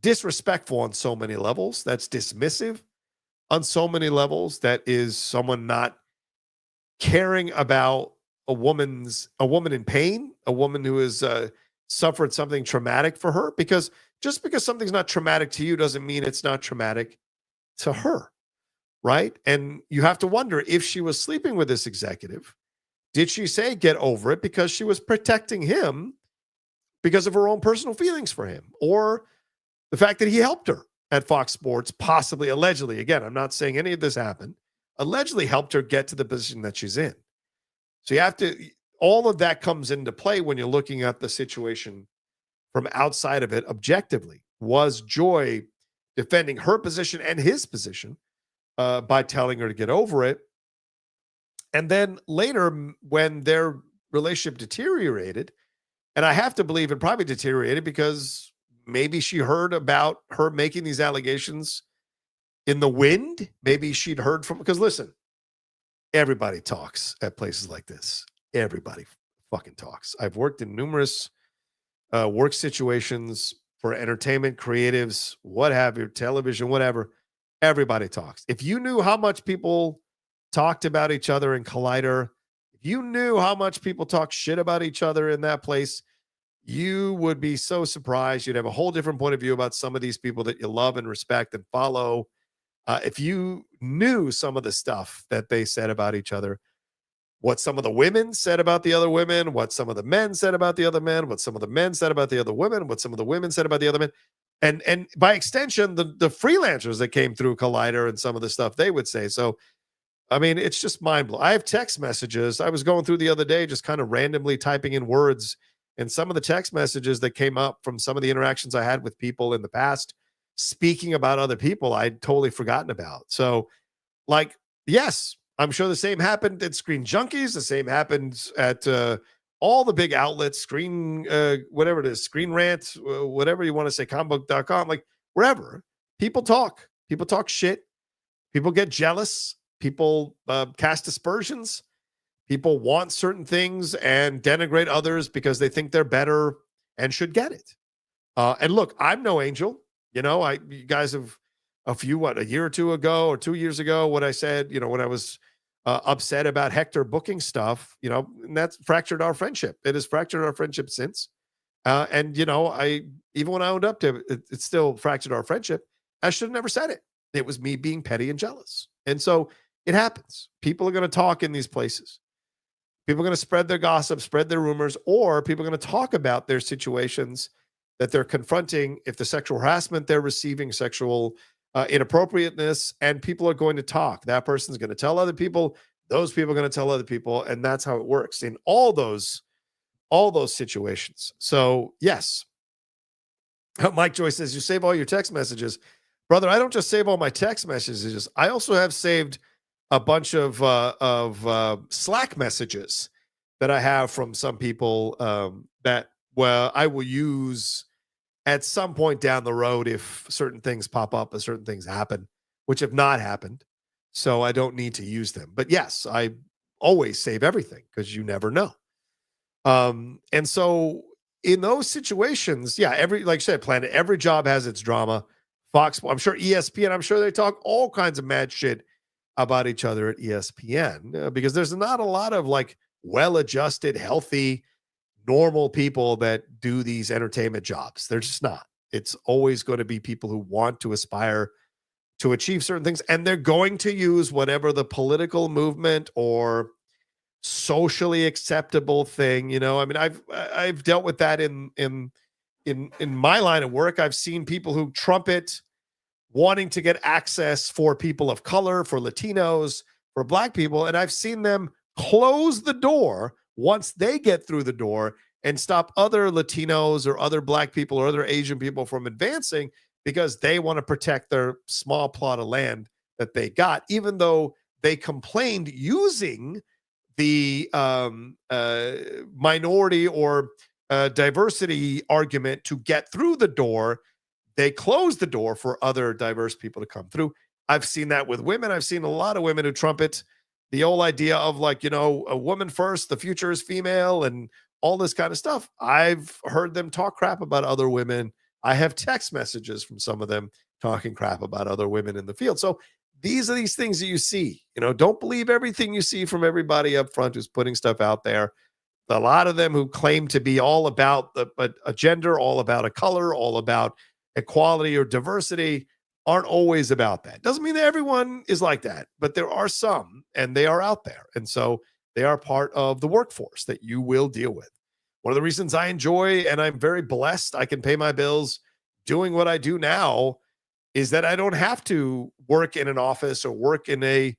disrespectful on so many levels. That's dismissive on so many levels. That is someone not caring about a woman in pain, a woman who has suffered something traumatic for her. Because just because something's not traumatic to you doesn't mean it's not traumatic to her, right? And you have to wonder, if she was sleeping with this executive, did she say get over it because she was protecting him because of her own personal feelings for him, or the fact that he helped her at Fox Sports, possibly, allegedly, again, I'm not saying any of this happened, allegedly helped her get to the position that she's in. So you have to, all of that comes into play when you're looking at the situation from outside of it objectively. Was Joy defending her position and his position by telling her to get over it? And then later, when their relationship deteriorated, and I have to believe it probably deteriorated because maybe she heard about her making these allegations in the wind. Maybe she'd heard from, because listen, everybody talks at places like this. Everybody fucking talks. I've worked in numerous work situations for entertainment, creatives, what have you, television, whatever. Everybody talks. If you knew how much people talked about each other in Collider, if you knew how much people talk shit about each other in that place, you would be so surprised. You'd have a whole different point of view about some of these people that you love and respect and follow. If you knew some of the stuff that they said about each other, what some of the women said about the other women, what some of the men said about the other men, what some of the men said about the other women, what some of the women said about the other men. And by extension, the freelancers that came through Collider and some of the stuff they would say. So, I mean, it's just mind blowing. I have text messages. I was going through the other day, just kind of randomly typing in words, and some of the text messages that came up from some of the interactions I had with people in the past, speaking about other people I'd totally forgotten about. So, like, yes, I'm sure the same happened at Screen Junkies. The same happened at all the big outlets, whatever it is, Screen Rant, whatever you want to say, comicbook.com, like wherever. People talk shit. People get jealous. People cast aspersions. People want certain things and denigrate others because they think they're better and should get it. And look, I'm no angel. You know, you guys have a year or two ago or 2 years ago, what I said, you know, when I was upset about Hector booking stuff, you know, and that's fractured our friendship. It has fractured our friendship since. And, you know, even when I owned up to it, it still fractured our friendship. I should have never said it. It was me being petty and jealous. And so it happens. People are going to talk in these places. People are going to spread their gossip, spread their rumors, or people are going to talk about their situations that they're confronting, if the sexual harassment they're receiving, sexual inappropriateness, and people are going to talk. That person's going to tell other people. Those people are going to tell other people, and that's how it works in all those situations. So yes, Mike Joyce says you save all your text messages, brother. I don't just save all my text messages. I also have saved a bunch of Slack messages that I have from some people that I will use at some point down the road if certain things pop up or certain things happen, which have not happened. So I don't need to use them. But yes, I always save everything because you never know. And so in those situations, yeah, like I said, Planet, every job has its drama. Fox, I'm sure ESPN, I'm sure they talk all kinds of mad shit about each other at ESPN because there's not a lot of like well-adjusted, healthy, normal people that do these entertainment jobs. They're just not. It's always going to be people who want to aspire to achieve certain things, and they're going to use whatever the political movement or socially acceptable thing. You know, I mean, I've dealt with that in my line of work. I've seen people who trumpet wanting to get access for people of color, for Latinos, for Black people, and I've seen them close the door once they get through the door and stop other Latinos or other Black people or other Asian people from advancing because they want to protect their small plot of land that they got, even though they complained using the minority or diversity argument to get through the door. They closed the door for other diverse people to come through. I've seen that with women. I've seen a lot of women who trumpet the old idea of like, you know, a woman first, the future is female and all this kind of stuff. I've heard them talk crap about other women. I have text messages from some of them talking crap about other women in the field. So these are these things that you see. You know, don't believe everything you see from everybody up front who's putting stuff out there. A lot of them who claim to be all about a gender, all about a color, all about equality or diversity aren't always about that. Doesn't mean that everyone is like that, but there are some, and they are out there. And so they are part of the workforce that you will deal with. One of the reasons I enjoy, and I'm very blessed, I can pay my bills doing what I do now, is that I don't have to work in an office or work in an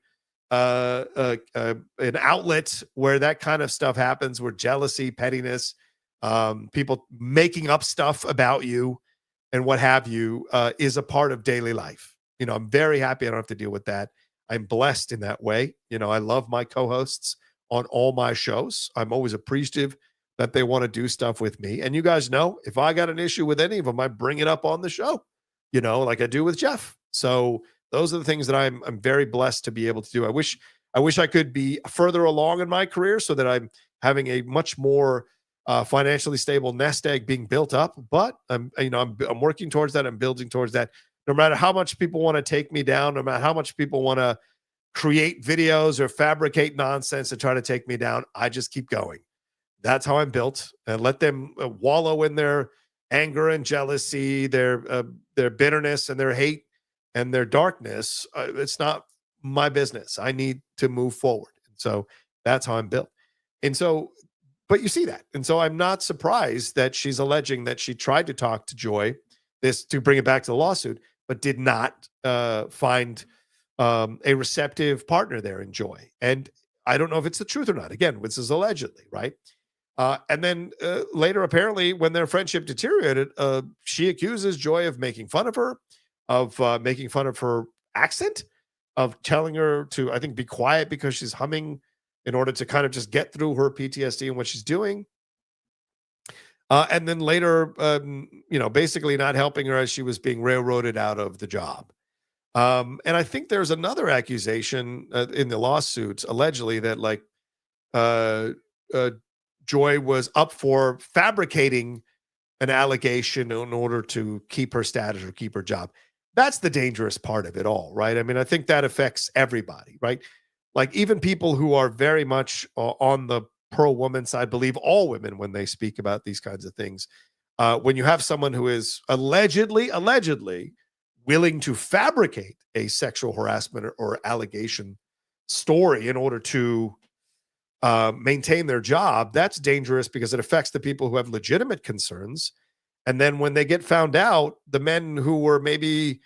outlet where that kind of stuff happens, where jealousy, pettiness, people making up stuff about you and what have you is a part of daily life. You know, I'm very happy I don't have to deal with that. I'm blessed in that way. You know, I love my co-hosts on all my shows. I'm always appreciative that they want to do stuff with me. And you guys know, if I got an issue with any of them, I bring it up on the show, you know, like I do with Jeff. So those are the things that I'm very blessed to be able to do. I wish I could be further along in my career so that I'm having a much more financially stable nest egg being built up, but I'm working towards that. I'm building towards that. No matter how much people want to take me down, no matter how much people want to create videos or fabricate nonsense to try to take me down, I just keep going. That's how I'm built. And let them wallow in their anger and jealousy, their bitterness and their hate and their darkness. It's not my business. I need to move forward. So That's how I'm built. And so, but you see that. And so I'm not surprised that she's alleging that she tried to talk to Joy, this to bring it back to the lawsuit, but did not find a receptive partner there in Joy. And I don't know if it's the truth or not. Again, this is allegedly, right? And then later, apparently, when their friendship deteriorated, she accuses Joy of making fun of her, of making fun of her accent, of telling her to, I think, be quiet because she's humming in order to kind of just get through her PTSD and what she's doing. And then later, basically not helping her as she was being railroaded out of the job. And I think there's another accusation in the lawsuits, allegedly, that like Joy was up for fabricating an allegation in order to keep her status or keep her job. That's the dangerous part of it all, right? I mean, I think that affects everybody, right? Like even people who are very much on the pro-woman side believe all women when they speak about these kinds of things. When you have someone who is allegedly willing to fabricate a sexual harassment or allegation story in order to maintain their job, that's dangerous because it affects the people who have legitimate concerns. And then when they get found out, the men who were maybe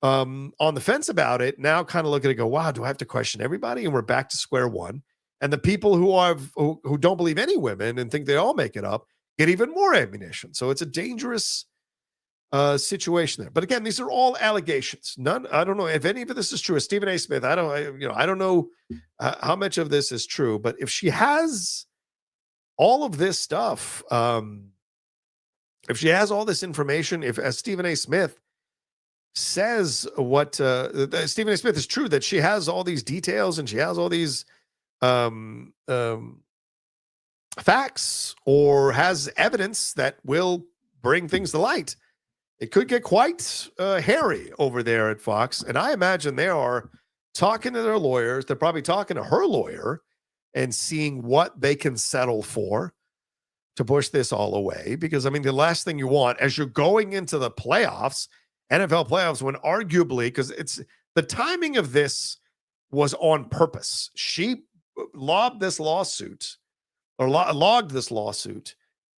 on the fence about it now kind of look at it and go, wow, do I have to question everybody? And we're back to square one. And the people who don't believe any women and think they all make it up get even more ammunition. So it's a dangerous situation there. But again, these are all allegations. None. I don't know if any of this is true. Stephen A. Smith. I don't know how much of this is true. But if she has all of this stuff, if she has all this information, if as Stephen A. Smith says what Stephen A. Smith is true, that she has all these details and she has all these facts or has evidence that will bring things to light, it could get quite hairy over there at Fox. And I imagine they are talking to their lawyers. They're probably talking to her lawyer and seeing what they can settle for to push this all away. Because, I mean, the last thing you want as you're going into the playoffs, NFL playoffs, when arguably, because it's the timing of this was on purpose. She logged this lawsuit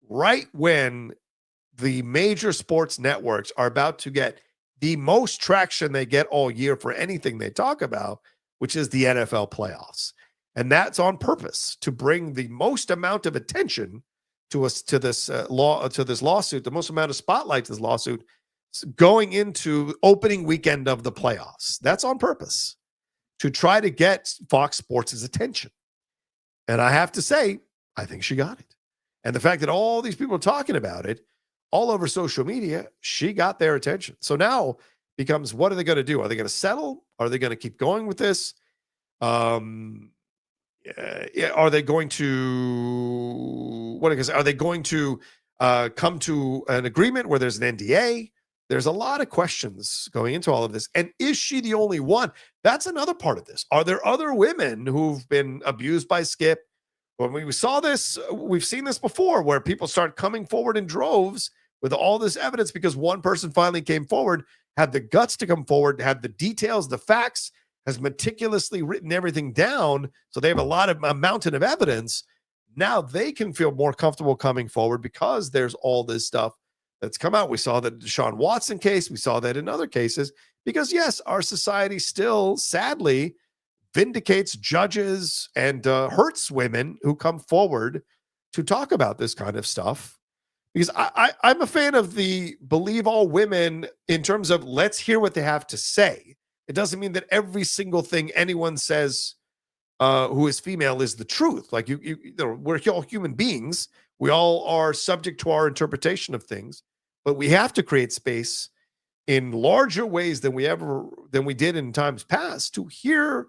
right when the major sports networks are about to get the most traction they get all year for anything they talk about, which is the NFL playoffs. And that's on purpose to bring the most amount of attention to this lawsuit, the most amount of spotlight to this lawsuit going into opening weekend of the playoffs. That's on purpose to try to get Fox Sports' attention. And I have to say, I think she got it. And the fact that all these people are talking about it all over social media, she got their attention. So now becomes, what are they going to do? Are they going to settle? Are they going to keep going with this? Are they going to, are they going to come to an agreement where there's an NDA? There's a lot of questions going into all of this. And is she the only one? That's another part of this. Are there other women who've been abused by Skip? When we saw this, we've seen this before, where people start coming forward in droves with all this evidence because one person finally came forward, had the guts to come forward, had the details, the facts, has meticulously written everything down. So they have a mountain of evidence. Now they can feel more comfortable coming forward because there's all this stuff that's come out. We saw that Deshaun Watson case. We saw that in other cases because, yes, our society still, sadly, vindicates judges and hurts women who come forward to talk about this kind of stuff. Because I'm a fan of the believe all women in terms of let's hear what they have to say. It doesn't mean that every single thing anyone says who is female is the truth. Like we're all human beings. We all are subject to our interpretation of things, but we have to create space in larger ways than we did in times past to hear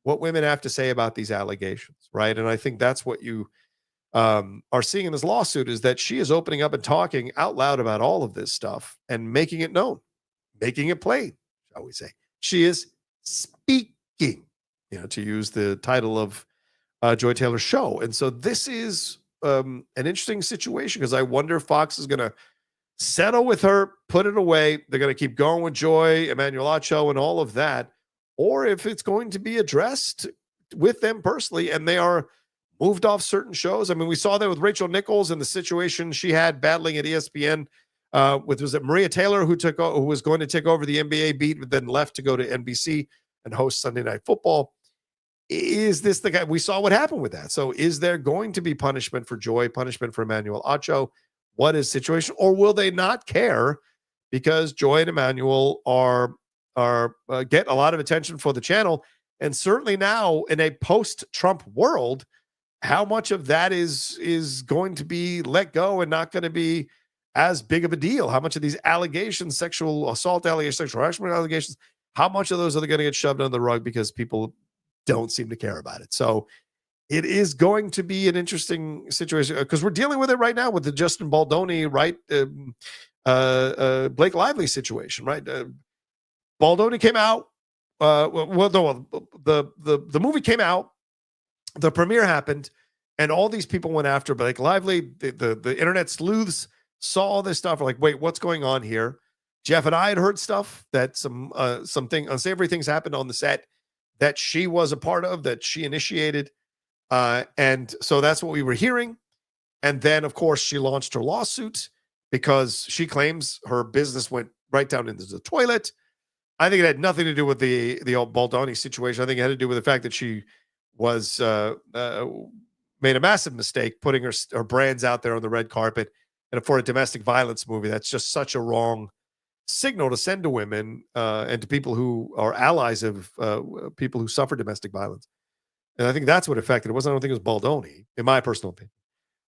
what women have to say about these allegations, right? And I think that's what you are seeing in this lawsuit, is that she is opening up and talking out loud about all of this stuff and making it known, making it plain, shall we say. She is speaking, to use the title of Joy Taylor's show. And so this is an interesting situation because I wonder if Fox is going to settle with her, put it away. They're going to keep going with Joy, Emmanuel Acho, and all of that. Or if it's going to be addressed worked with them personally, and they are moved off certain shows. I mean, we saw that with Rachel Nichols and the situation she had battling at ESPN was it Maria Taylor who was going to take over the NBA beat, but then left to go to NBC and host Sunday Night Football. Is this the guy? We saw what happened with that. So is there going to be punishment for Joy, punishment for Emmanuel Acho? What is the situation? Or will they not care because Joy and Emmanuel are get a lot of attention for the channel? And certainly now in a post-Trump world, how much of that is going to be let go and not going to be as big of a deal? How much of these allegations, sexual assault allegations, sexual harassment allegations, how much of those are going to get shoved under the rug because people don't seem to care about it? So it is going to be an interesting situation because we're dealing with it right now with the Justin Baldoni, right? Blake Lively situation, right? Baldoni came out. The movie came out. The premiere happened, and all these people went after Blake Lively. The internet sleuths saw all this stuff. Are like, wait, what's going on here? Jeff and I had heard stuff that something unsavory things happened on the set that she was a part of, that she initiated. And so that's what we were hearing. And then, of course, she launched her lawsuit because she claims her business went right down into the toilet. I think it had nothing to do with the old Baldoni situation. I think it had to do with the fact that she was made a massive mistake putting her brands out there on the red carpet. And for a domestic violence movie, that's just such a wrong signal to send to women and to people who are allies of people who suffer domestic violence. And I think that's what affected it. I don't think it was Baldoni, in my personal opinion.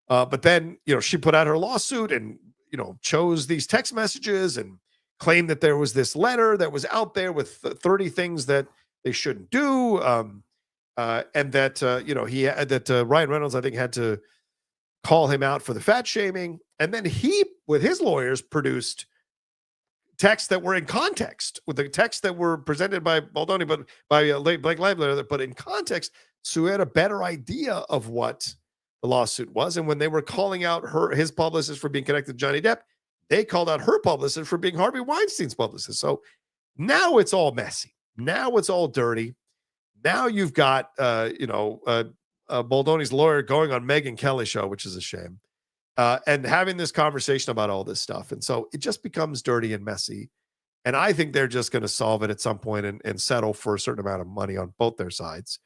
But then, she put out her lawsuit and, chose these text messages and claimed that there was this letter that was out there with 30 things that they shouldn't do. And that, Ryan Reynolds, I think, had to call him out for the fat shaming. And then he, with his lawyers, produced texts that were in context, with the texts that were presented by Baldoni, but by Blake Lively, but in context, so we had a better idea of what the lawsuit was. And when they were calling out his publicist for being connected to Johnny Depp, they called out her publicist for being Harvey Weinstein's publicist. So now it's all messy. Now it's all dirty. Now you've got, Baldoni's lawyer going on Megyn Kelly's show, which is a shame, and having this conversation about all this stuff. And so it just becomes dirty and messy. And I think they're just going to solve it at some point and settle for a certain amount of money on both their sides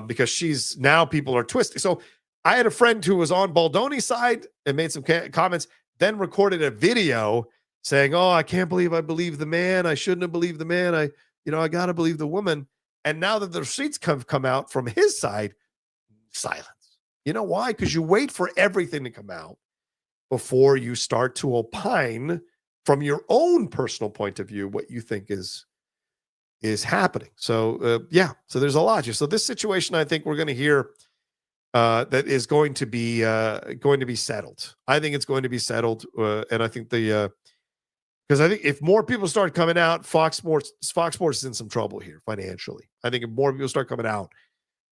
because now people are twisting. So I had a friend who was on Baldoni's side and made some comments, then recorded a video saying, "Oh, I can't believe I believed the man. I shouldn't have believed the man. I got to believe the woman." And now that the receipts come out from his side, silence. You know why? Because you wait for everything to come out before you start to opine from your own personal point of view what you think is happening. So so there's a lot here. So this situation, I think we're going to hear that is going to be settled. I think it's going to be settled, and I think because I think if more people start coming out, Fox Sports is in some trouble here financially. I think if more people start coming out,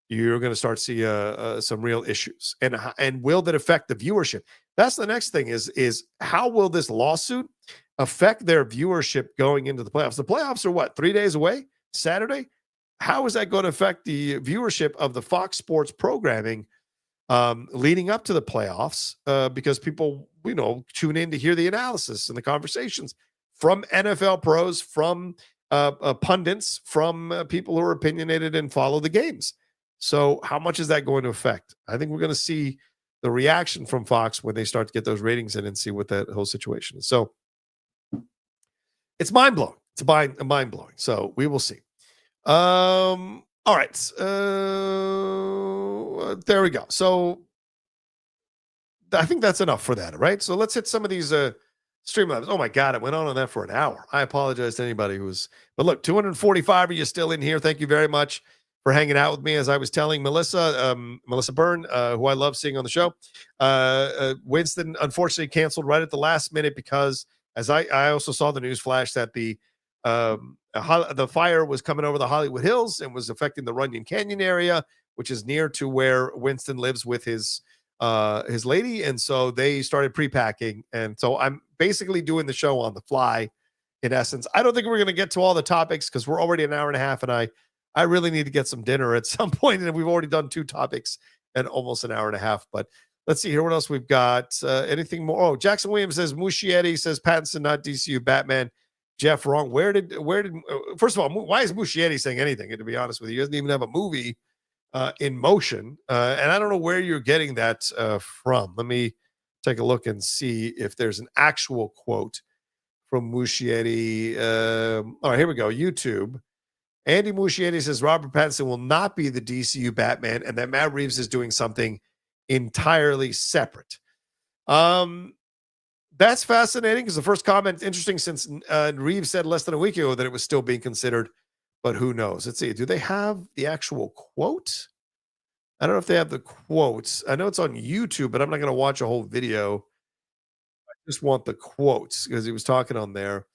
you're going to start see some real issues. And will that affect the viewership? That's the next thing is how will this lawsuit affect their viewership going into the playoffs? The playoffs are what, 3 days away? Saturday? How is that going to affect the viewership of the Fox Sports programming leading up to the playoffs? Because people, tune in to hear the analysis and the conversations from NFL pros, from pundits, from people who are opinionated and follow the games. So how much is that going to affect? I think we're going to see the reaction from Fox when they start to get those ratings in and see what that whole situation is. So it's mind-blowing. It's mind-blowing. So we will see. All right. There we go. So I think that's enough for that, right? So let's hit some of these Streamlabs. Oh my God, it went on that for an hour. I apologize to anybody but look, 245 of you still in here. Thank you very much for hanging out with me. As I was telling Melissa Byrne, who I love seeing on the show, Winston unfortunately canceled right at the last minute because, as I also saw the news flash that the fire was coming over the Hollywood Hills and was affecting the Runyon Canyon area, which is near to where Winston lives with his lady. And so they started pre-packing. And so I'm basically doing the show on the fly in essence. I don't think we're going to get to all the topics because we're already an hour and a half, and I I really need to get some dinner at some point, and we've already done 2 topics and almost an hour and a half. But let's see here what else we've got. Anything more? Oh, Jackson Williams says Muschietti says Pattinson, not DCU Batman. Jeff, wrong. Where did first of all, why is Muschietti saying anything? And to be honest with you, he doesn't even have a movie in motion, and I don't know where you're getting that from. Let me take a look and see if there's an actual quote from Muschietti. All right, here we go. YouTube. Andy Muschietti says Robert Pattinson will not be the DCU Batman, and that Matt Reeves is doing something entirely separate. That's fascinating because the first comment, interesting, since Reeves said less than a week ago that it was still being considered, but who knows? Let's see. Do they have the actual quote? I don't know if they have the quotes. I know it's on YouTube, but I'm not going to watch a whole video. I just want the quotes because he was talking on there.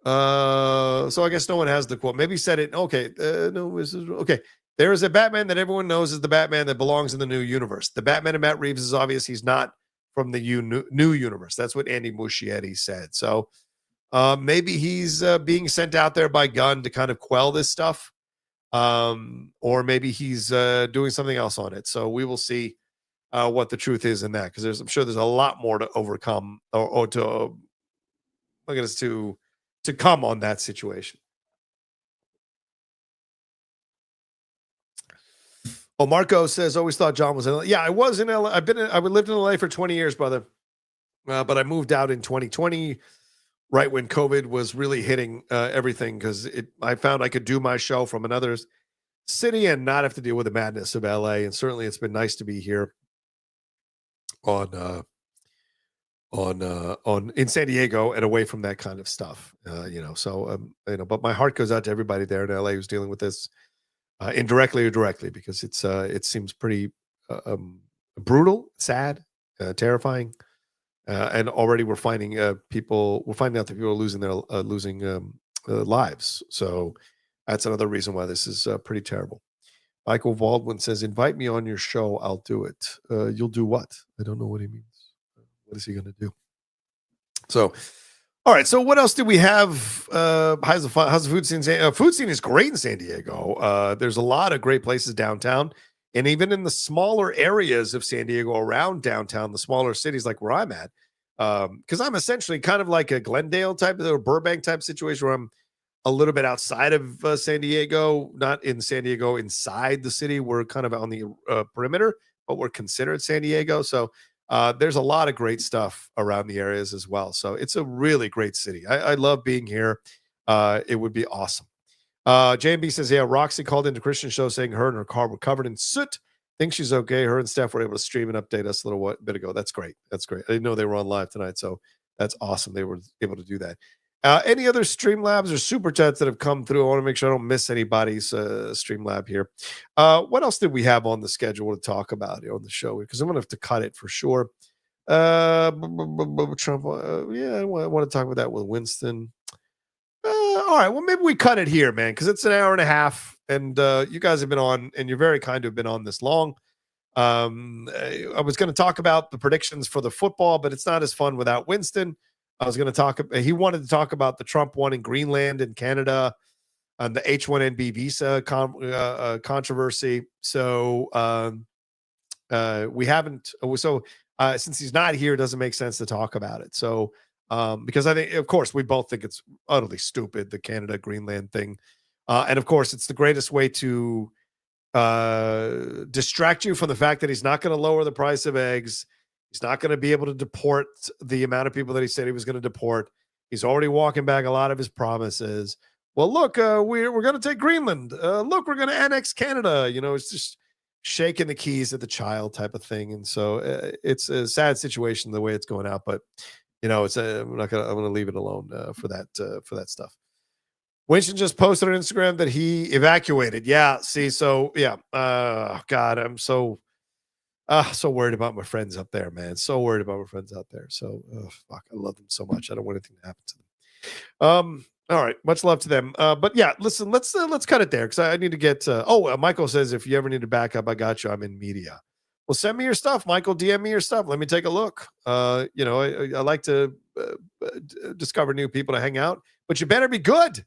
So I guess no one has the quote. Maybe he said it. Okay. No, this is okay. There is a Batman that everyone knows is the Batman that belongs in the new universe. The Batman of Matt Reeves is obvious. He's not from the new universe. That's what Andy Muschietti said. So maybe he's being sent out there by Gunn to kind of quell this stuff. Or maybe he's doing something else on it. So we will see what the truth is in that, because I'm sure there's a lot more to overcome or to look at us to come on that situation. Oh, Marco says, always thought John was in LA. Yeah, I was in LA. I lived in LA for 20 years, brother. But I moved out in 2020, right when COVID was really hitting everything, because I found I could do my show from another city and not have to deal with the madness of LA. And certainly it's been nice to be here on in San Diego and away from that kind of stuff. But my heart goes out to everybody there in LA who's dealing with this indirectly or directly, because it seems pretty brutal, sad, terrifying. And already we're finding out that people are losing their lives. So that's another reason why this is pretty terrible. Michael Baldwin says, invite me on your show. I'll do it. You'll do what? I don't know what he means. What is he going to do? So, all right. So what else do we have? How's the food scene? Food scene is great in San Diego. There's a lot of great places downtown. And even in the smaller areas of San Diego around downtown, the smaller cities like where I'm at, because I'm essentially kind of like a Glendale type or Burbank type situation, where I'm a little bit outside of San Diego, not in San Diego inside the city. We're kind of on the perimeter, but we're considered San Diego. So there's a lot of great stuff around the areas as well. So it's a really great city. I love being here. It would be awesome. JMB says, yeah, Roxy called into Christian show saying her and her car were covered in soot. Think she's okay. Her and Steph were able to stream and update us a little bit ago. That's great. That's great. I didn't know they were on live tonight, so that's awesome. They were able to do that. Any other Streamlabs or Super Chats that have come through? I want to make sure I don't miss anybody's Streamlab here. What else did we have on the schedule to talk about here on the show? Because I'm going to have to cut it for sure. Trump. Yeah, I want to talk about that with Winston. All right, well, maybe we cut it here, man, because it's an hour and a half, and you guys have been on, and you're very kind to have been on this long. I was going to talk about the predictions for the football, but it's not as fun without Winston. I was going to he wanted to talk about the Trump one in Greenland and Canada and the H-1B visa controversy. So we haven't. So since he's not here, it doesn't make sense to talk about it. So because I think, of course, we both think it's utterly stupid, the Canada Greenland thing, and of course, it's the greatest way to distract you from the fact that he's not going to lower the price of eggs. He's not going to be able to deport the amount of people that he said he was going to deport. He's already walking back a lot of his promises. Well, look, we're going to take Greenland. Look, we're going to annex Canada. You know, it's just shaking the keys at the child type of thing. And so it's a sad situation the way it's going out. But you know, I'm going to leave it alone for that stuff. Winston just posted on Instagram that he evacuated. Yeah. See, so yeah. God, I'm so worried about my friends up there, man. So worried about my friends out there. So fuck, I love them so much. I don't want anything to happen to them. All right, much love to them. But yeah, listen, let's cut it there because I need to get. Michael says if you ever need a backup, I got you. I'm in media. Well, send me your stuff, Michael. DM me your stuff. Let me take a look. I like to discover new people to hang out, but you better be good.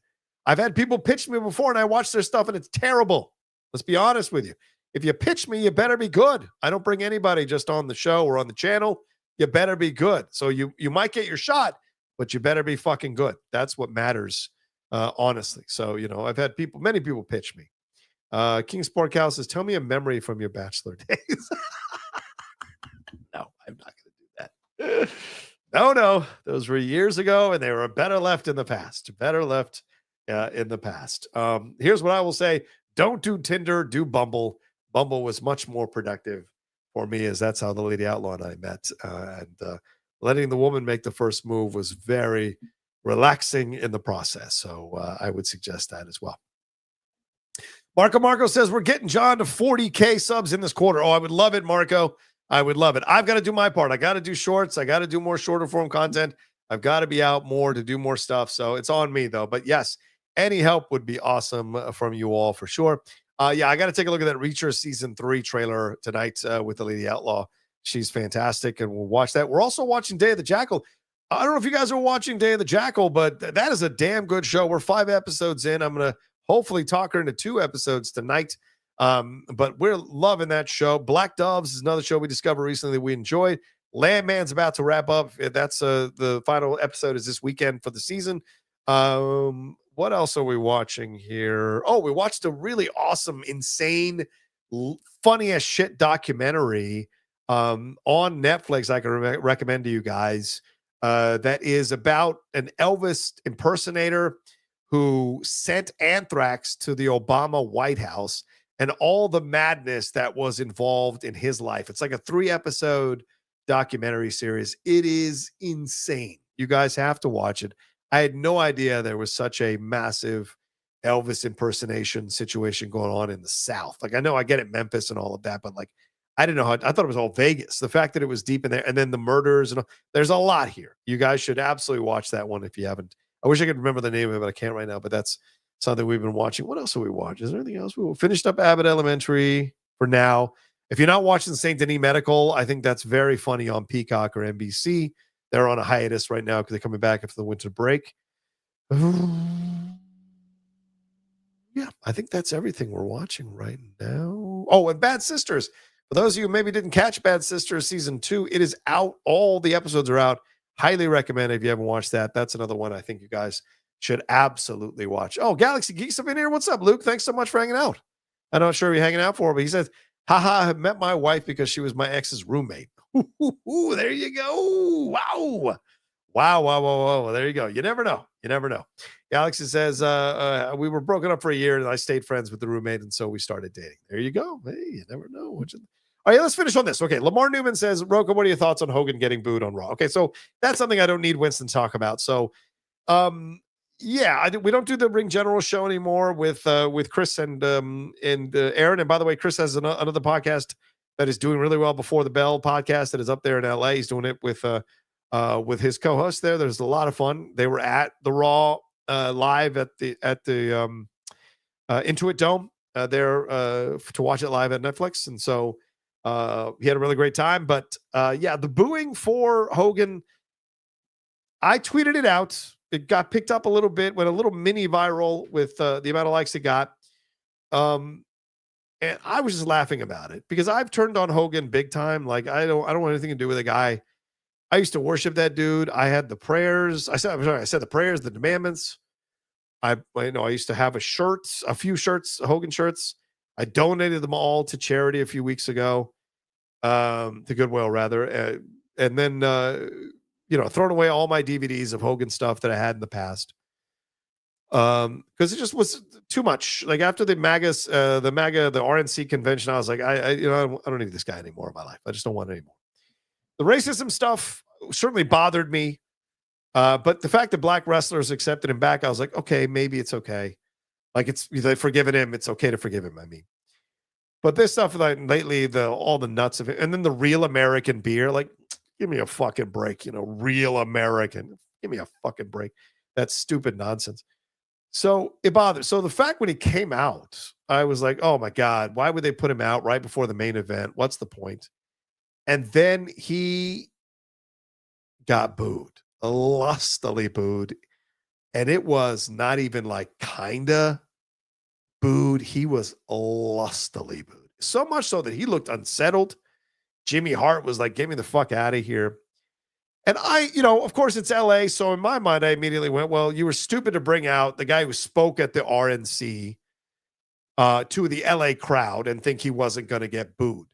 I've had people pitch me before and I watch their stuff and it's terrible. Let's be honest with you. If you pitch me, you better be good. I don't bring anybody just on the show or on the channel. You better be good. So you might get your shot, but you better be fucking good. That's what matters, honestly. So, I've had many people pitch me. King Sport Cow says, tell me a memory from your bachelor days. No, I'm not going to do that. No. Those were years ago, and they were better left in the past. Better left in the past. Here's what I will say. Don't do Tinder, do Bumble. Bumble was much more productive for me, as that's how the Lady Outlaw and I met. And letting the woman make the first move was very relaxing in the process. So I would suggest that as well. Marco says, we're getting John to 40K subs in this quarter. Oh, I would love it, Marco. I would love it. I've got to do my part. I got to do shorts. I got to do more shorter form content. I've got to be out more to do more stuff. So it's on me, though. But yes, any help would be awesome from you all for sure. I got to take a look at that Reacher season 3 trailer tonight with the Lady Outlaw. She's fantastic, and we'll watch that. We're also watching Day of the Jackal. I don't know if you guys are watching Day of the Jackal, but that is a damn good show. We're 5 episodes in. I'm going to hopefully talk her into 2 episodes tonight. But we're loving that show. Black Doves is another show we discovered recently that we enjoyed. Landman's about to wrap up. That's the final episode is this weekend for the season. What else are we watching here? Oh, we watched a really awesome, insane, funny as shit documentary on Netflix I can recommend to you guys. That is about an Elvis impersonator who sent anthrax to the Obama White House and all the madness that was involved in his life. It's like a 3-episode documentary series. It is insane. You guys have to watch it. I had no idea there was such a massive Elvis impersonation situation going on in the South. Like, I know I get it, Memphis and all of that, but like, I didn't know how, I thought it was all Vegas. The fact that it was deep in there and then the murders and all, there's a lot here. You guys should absolutely watch that one if you haven't. I wish I could remember the name of it, but I can't right now, but that's something we've been watching. What else have we watched? Is there anything else? We finished up Abbott Elementary for now. If you're not watching St. Denis Medical, I think that's very funny on Peacock or NBC. They're on a hiatus right now because they're coming back after the winter break. Yeah, I think that's everything we're watching right now. Oh, and Bad Sisters. For those of you who maybe didn't catch Bad Sisters season 2, it is out. All the episodes are out. Highly recommend it if you haven't watched that. That's another one I think you guys should absolutely watch. Oh, Galaxy Geeks have been here. What's up, Luke? Thanks so much for hanging out. I'm not sure if you're hanging out for, but he says, haha, I met my wife because she was my ex's roommate. Ooh, there you go. Wow. There you go. You never know. Galaxy says, we were broken up for a year and I stayed friends with the roommate. And so we started dating. There you go. Hey, you never know. All right, let's finish on this. Okay, Lamar Newman says, Rocha, what are your thoughts on Hogan getting booed on Raw? Okay, so that's something I don't need Winston to talk about. So, we don't do the Ring General show anymore with Chris and Aaron. And by the way, Chris has another podcast that is doing really well, Before the Bell podcast, that is up there in LA. He's doing it with his co-host there. There's a lot of fun. They were at the Raw live at the Intuit Dome there to watch it live at Netflix. And so he had a really great time. But the booing for Hogan, I tweeted it out. It got picked up a little bit, went a little mini viral with the amount of likes it got. And I was just laughing about it because I've turned on Hogan big time. Like, I don't want anything to do with a guy. I used to worship that dude. I had the prayers. I said the prayers, the commandments. I used to have a few shirts, Hogan shirts. I donated them all to charity a few weeks ago, to Goodwill rather. And then, thrown away all my DVDs of Hogan stuff that I had in the past. Because it just was too much. Like after the RNC convention, I was like, I don't need this guy anymore in my life. I just don't want it anymore. The racism stuff certainly bothered me. But the fact that black wrestlers accepted him back, I was like, okay, maybe it's okay. Like they've forgiven him. It's okay to forgive him. I mean, but this stuff like lately, all the nuts of it, and then the Real American beer, like, give me a fucking break. Real American, give me a fucking break. That's stupid nonsense. So it bothered. So the fact when he came out, I was like, oh my God, why would they put him out right before the main event? What's the point? And then he got booed, lustily booed. And it was not even like kinda booed. He was lustily booed. So much so that he looked unsettled. Jimmy Hart was like, get me the fuck out of here. And of course it's LA. So in my mind, I immediately went, well, you were stupid to bring out the guy who spoke at the RNC to the LA crowd and think he wasn't going to get booed.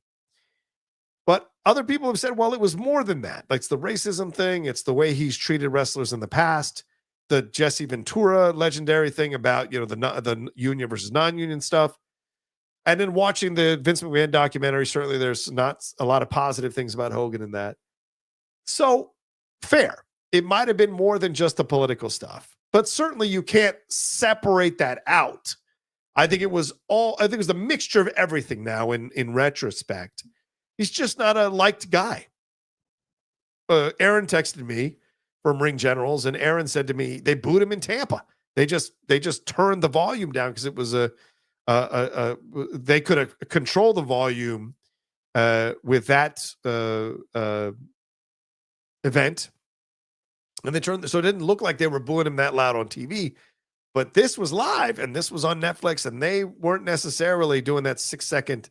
But other people have said, well, it was more than that. Like, it's the racism thing. It's the way he's treated wrestlers in the past. The Jesse Ventura legendary thing about, the union versus non-union stuff. And then watching the Vince McMahon documentary, certainly there's not a lot of positive things about Hogan in that. So fair. It might have been more than just the political stuff, but certainly you can't separate that out. I think it was the mixture of everything now in retrospect. He's just not a liked guy. Aaron texted me from Ring Generals, and Aaron said to me, they booed him in Tampa. They just turned the volume down because it was they could have controlled the volume with that event, and they turned, so it didn't look like they were booing him that loud on TV. But this was live, and this was on Netflix, and they weren't necessarily doing that 6-second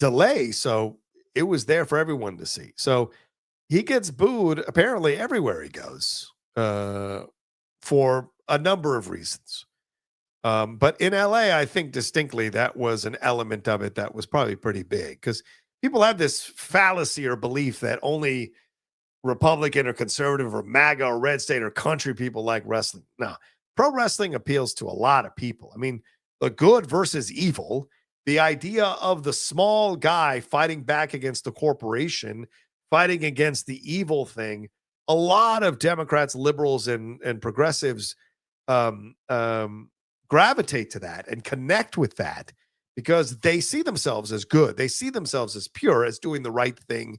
delay, so it was there for everyone to see. So he gets booed apparently everywhere he goes for a number of reasons. But in LA, I think distinctly that was an element of it that was probably pretty big, because people have this fallacy or belief that only Republican or conservative or MAGA or red state or country people like wrestling. No, pro wrestling appeals to a lot of people. I mean, the good versus evil, the idea of the small guy fighting back against the corporation, fighting against the evil thing. A lot of Democrats, liberals, and progressives gravitate to that and connect with that because they see themselves as good. They see themselves as pure, as doing the right thing,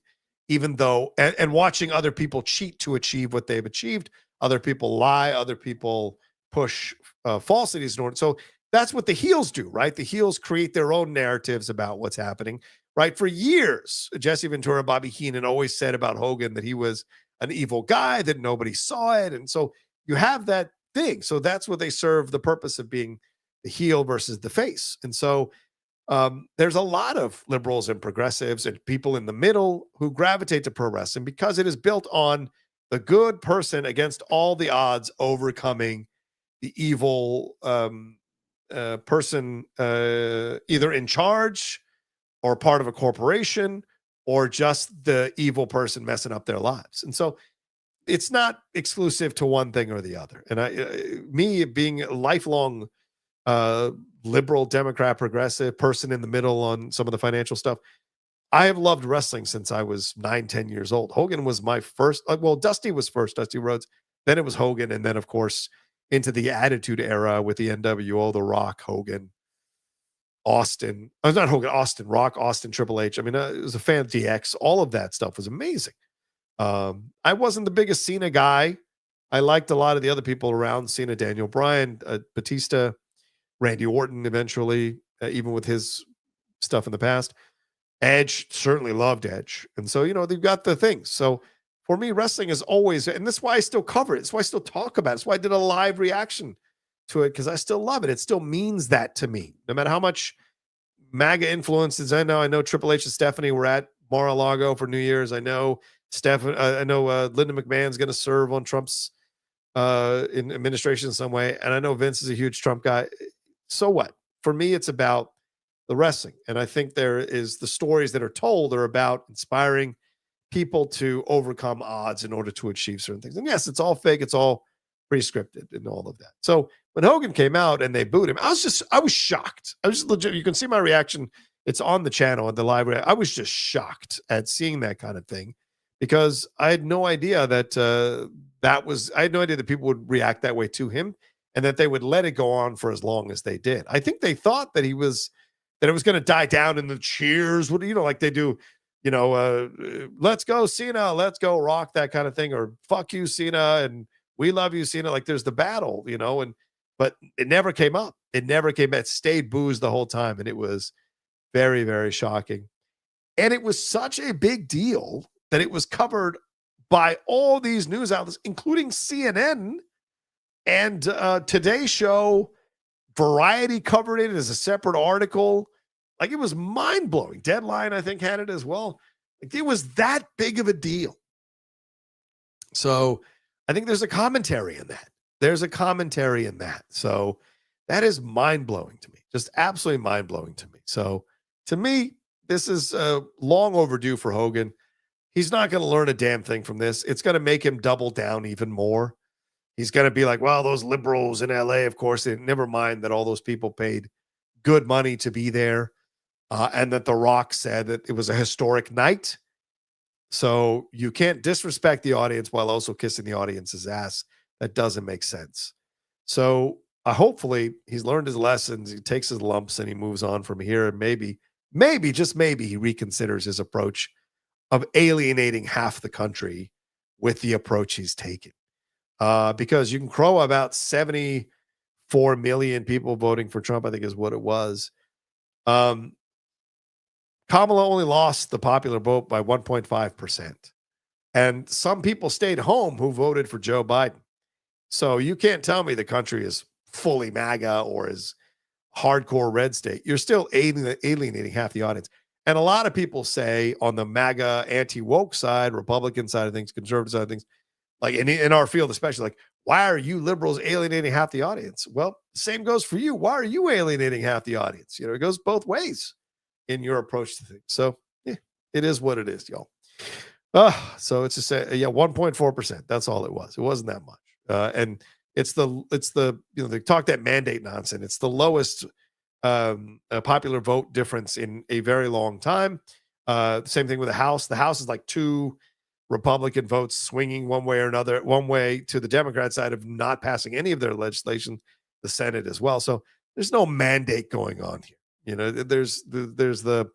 even though, and watching other people cheat to achieve what they've achieved. Other people lie, other people push falsities in order. So that's what the heels do, right? The heels create their own narratives about what's happening, right? For years, Jesse Ventura, Bobby Heenan always said about Hogan that he was an evil guy, that nobody saw it. And so you have that thing. So that's what they serve the purpose of being the heel versus the face. And so there's a lot of liberals and progressives and people in the middle who gravitate to pro wrestling because it is built on the good person against all the odds overcoming the evil person, either in charge or part of a corporation, or just the evil person messing up their lives. And so it's not exclusive to one thing or the other. And me being a lifelong liberal, Democrat, progressive person in the middle on some of the financial stuff, I have loved wrestling since I was 9-10 years old. Hogan was my first, Dusty was first, Dusty Rhodes. Then it was Hogan. And then, of course, into the Attitude Era with the NWO, The Rock, Hogan, Austin. Not Hogan, Austin, Rock, Austin, Triple H. I mean, it was a fan of DX. All of that stuff was amazing. I wasn't the biggest Cena guy. I liked a lot of the other people around Cena, Daniel Bryan, Batista, Randy Orton eventually, even with his stuff in the past. Edge, certainly loved Edge. And so, they've got the things. So for me, wrestling is always, and that's why I still cover it. That's why I still talk about it. That's why I did a live reaction to it, because I still love it. It still means that to me, no matter how much MAGA influences. I know Triple H and Stephanie were at Mar-a-Lago for New Year's. I know Linda McMahon's going to serve on Trump's in administration in some way. And I know Vince is a huge Trump guy. So what? For me, it's about the wrestling. And I think the stories that are told are about inspiring people to overcome odds in order to achieve certain things. And yes, it's all fake. It's all pre-scripted and all of that. So when Hogan came out and they booed him, I was shocked. I was just legit. You can see my reaction. It's on the channel at the live. I was just shocked at seeing that kind of thing, because I had no idea that I had no idea that people would react that way to him, and that they would let it go on for as long as they did. I think they thought that it was going to die down in the cheers, like they do, let's go Cena, let's go Rock, that kind of thing, or fuck you Cena and we love you Cena. Like there's the battle, but it never came up. It stayed booze the whole time, and it was very, very shocking. And it was such a big deal that it was covered by all these news outlets, including CNN, And Today's Show, Variety covered it as a separate article. Like, it was mind-blowing. Deadline, I think, had it as well. Like, it was that big of a deal. So I think there's a commentary in that. So that is mind-blowing to me. Just absolutely mind-blowing to me. So to me, this is long overdue for Hogan. He's not going to learn a damn thing from this. It's going to make him double down even more. He's going to be like, well, those liberals in LA, of course, they never mind that all those people paid good money to be there. And that The Rock said that it was a historic night. So you can't disrespect the audience while also kissing the audience's ass. That doesn't make sense. So hopefully he's learned his lessons. He takes his lumps and he moves on from here. And maybe, just maybe he reconsiders his approach of alienating half the country with the approach he's taken. Because you can crow about 74 million people voting for Trump, I think is what it was. Kamala only lost the popular vote by 1.5%. And some people stayed home who voted for Joe Biden. So you can't tell me the country is fully MAGA or is hardcore red state. You're still alienating half the audience. And a lot of people say on the MAGA anti-woke side, Republican side of things, conservative side of things, like in our field especially, like, why are you liberals alienating half the audience? Well, same goes for you. Why are you alienating half the audience? You know, it goes both ways in your approach to things. So yeah, it is what it is, y'all. So it's just 1.4%. That's all it was. It wasn't that much. And it's the they talk that mandate nonsense. It's the lowest popular vote difference in a very long time. Same thing with the House. The House is like 2 Republican votes swinging one way or another, one way to the Democrat side of not passing any of their legislation, the Senate as well. So there's no mandate going on here. You know, there's the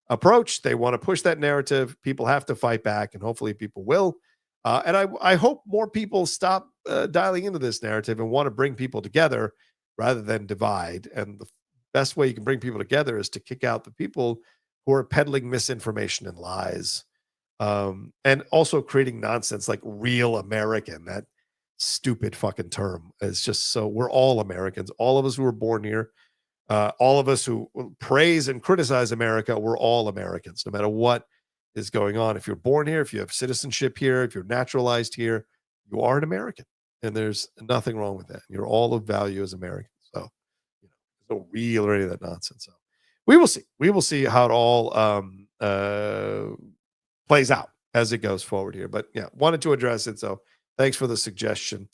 approach. They want to push that narrative. People have to fight back, and hopefully people will. And I hope more people stop dialing into this narrative and want to bring people together rather than divide. And the best way you can bring people together is to kick out the people who are peddling misinformation and lies. And also creating nonsense like real American. That stupid fucking term is just so, we're all Americans. All of us who were born here. All of us who praise and criticize America, we're all Americans, no matter what is going on. If you're born here, if you have citizenship here, if you're naturalized here, you are an American, and there's nothing wrong with that. You're all of value as Americans. So, you know, there's no real or any of that nonsense. So, we will see. We will see how it all plays out as it goes forward here. But yeah, wanted to address it. So, thanks for the suggestion.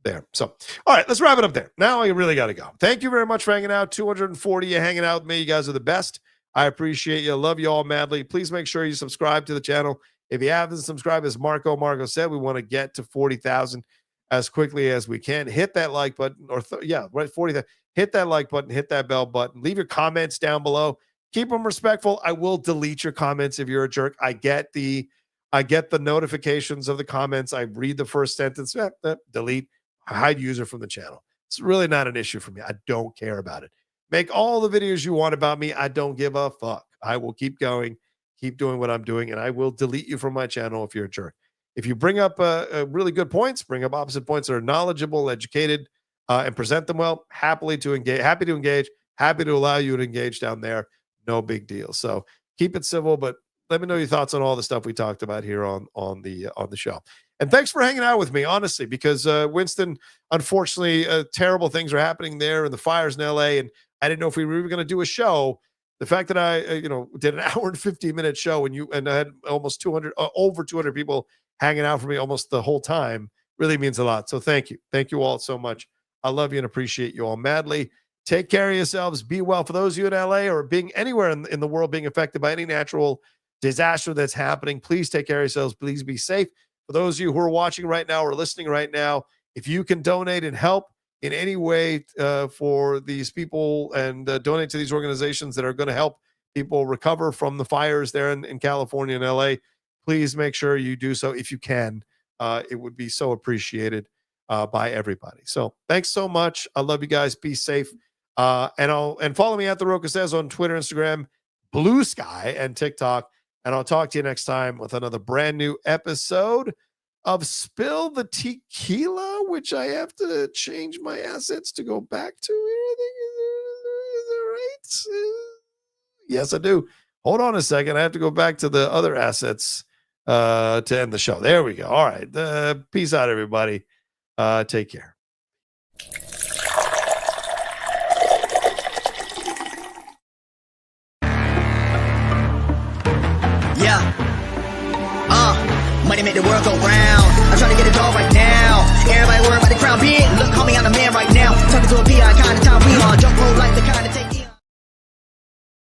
There. So, all right, let's wrap it up there. Now I really got to go. Thank you very much for hanging out. 240 you hanging out with me. You guys are the best. I appreciate you. Love you all madly. Please make sure you subscribe to the channel. If you haven't subscribed, as Marco said, we want to get to 40,000 as quickly as we can. Hit that like button, or 40,000. Hit that like button, hit that bell button. Leave your comments down below. Keep them respectful. I will delete your comments if you're a jerk. I get the notifications of the comments. I read the first sentence, delete. Hide user from the channel. It's really not an issue for me. I don't care about it. Make all the videos you want about me. I don't give a fuck. I will keep going, keep doing what I'm doing, and I will delete you from my channel if you're a jerk. If you bring up really good points, bring up opposite points that are knowledgeable, educated, and present them well, happy to engage, happy to allow you to engage down there. No big deal. So keep it civil, but let me know your thoughts on all the stuff we talked about here on the show. And thanks for hanging out with me, honestly, because Winston, unfortunately, terrible things are happening there and the fires in LA. And I didn't know if we were even going to do a show. The fact that I, did an hour and 15-minute show and I had almost over 200 people hanging out for me almost the whole time really means a lot. So thank you. Thank you all so much. I love you and appreciate you all madly. Take care of yourselves. Be well. For those of you in LA or being anywhere in the world being affected by any natural disaster that's happening, please take care of yourselves. Please be safe. For those of you who are watching right now or listening right now, if you can donate and help in any way for these people and donate to these organizations that are going to help people recover from the fires there in California and LA, please make sure you do so if you can. It would be so appreciated by everybody. So thanks so much. I love you guys. Be safe. And follow me at The Rocha Says on Twitter, Instagram, Blue Sky, and TikTok. And I'll talk to you next time with another brand new episode of Spill the Tequila, which I have to change my assets to go back to here. I think is that right? Yes, I do. Hold on a second. I have to go back to the other assets to end the show. There we go. All right. Peace out, everybody. Take care. Yeah. Money make the world go round. I'm trying to get it all right now. Everybody worried about the crown. Big, look, homie, I'm the man right now. Talking to a PI kind of time we on.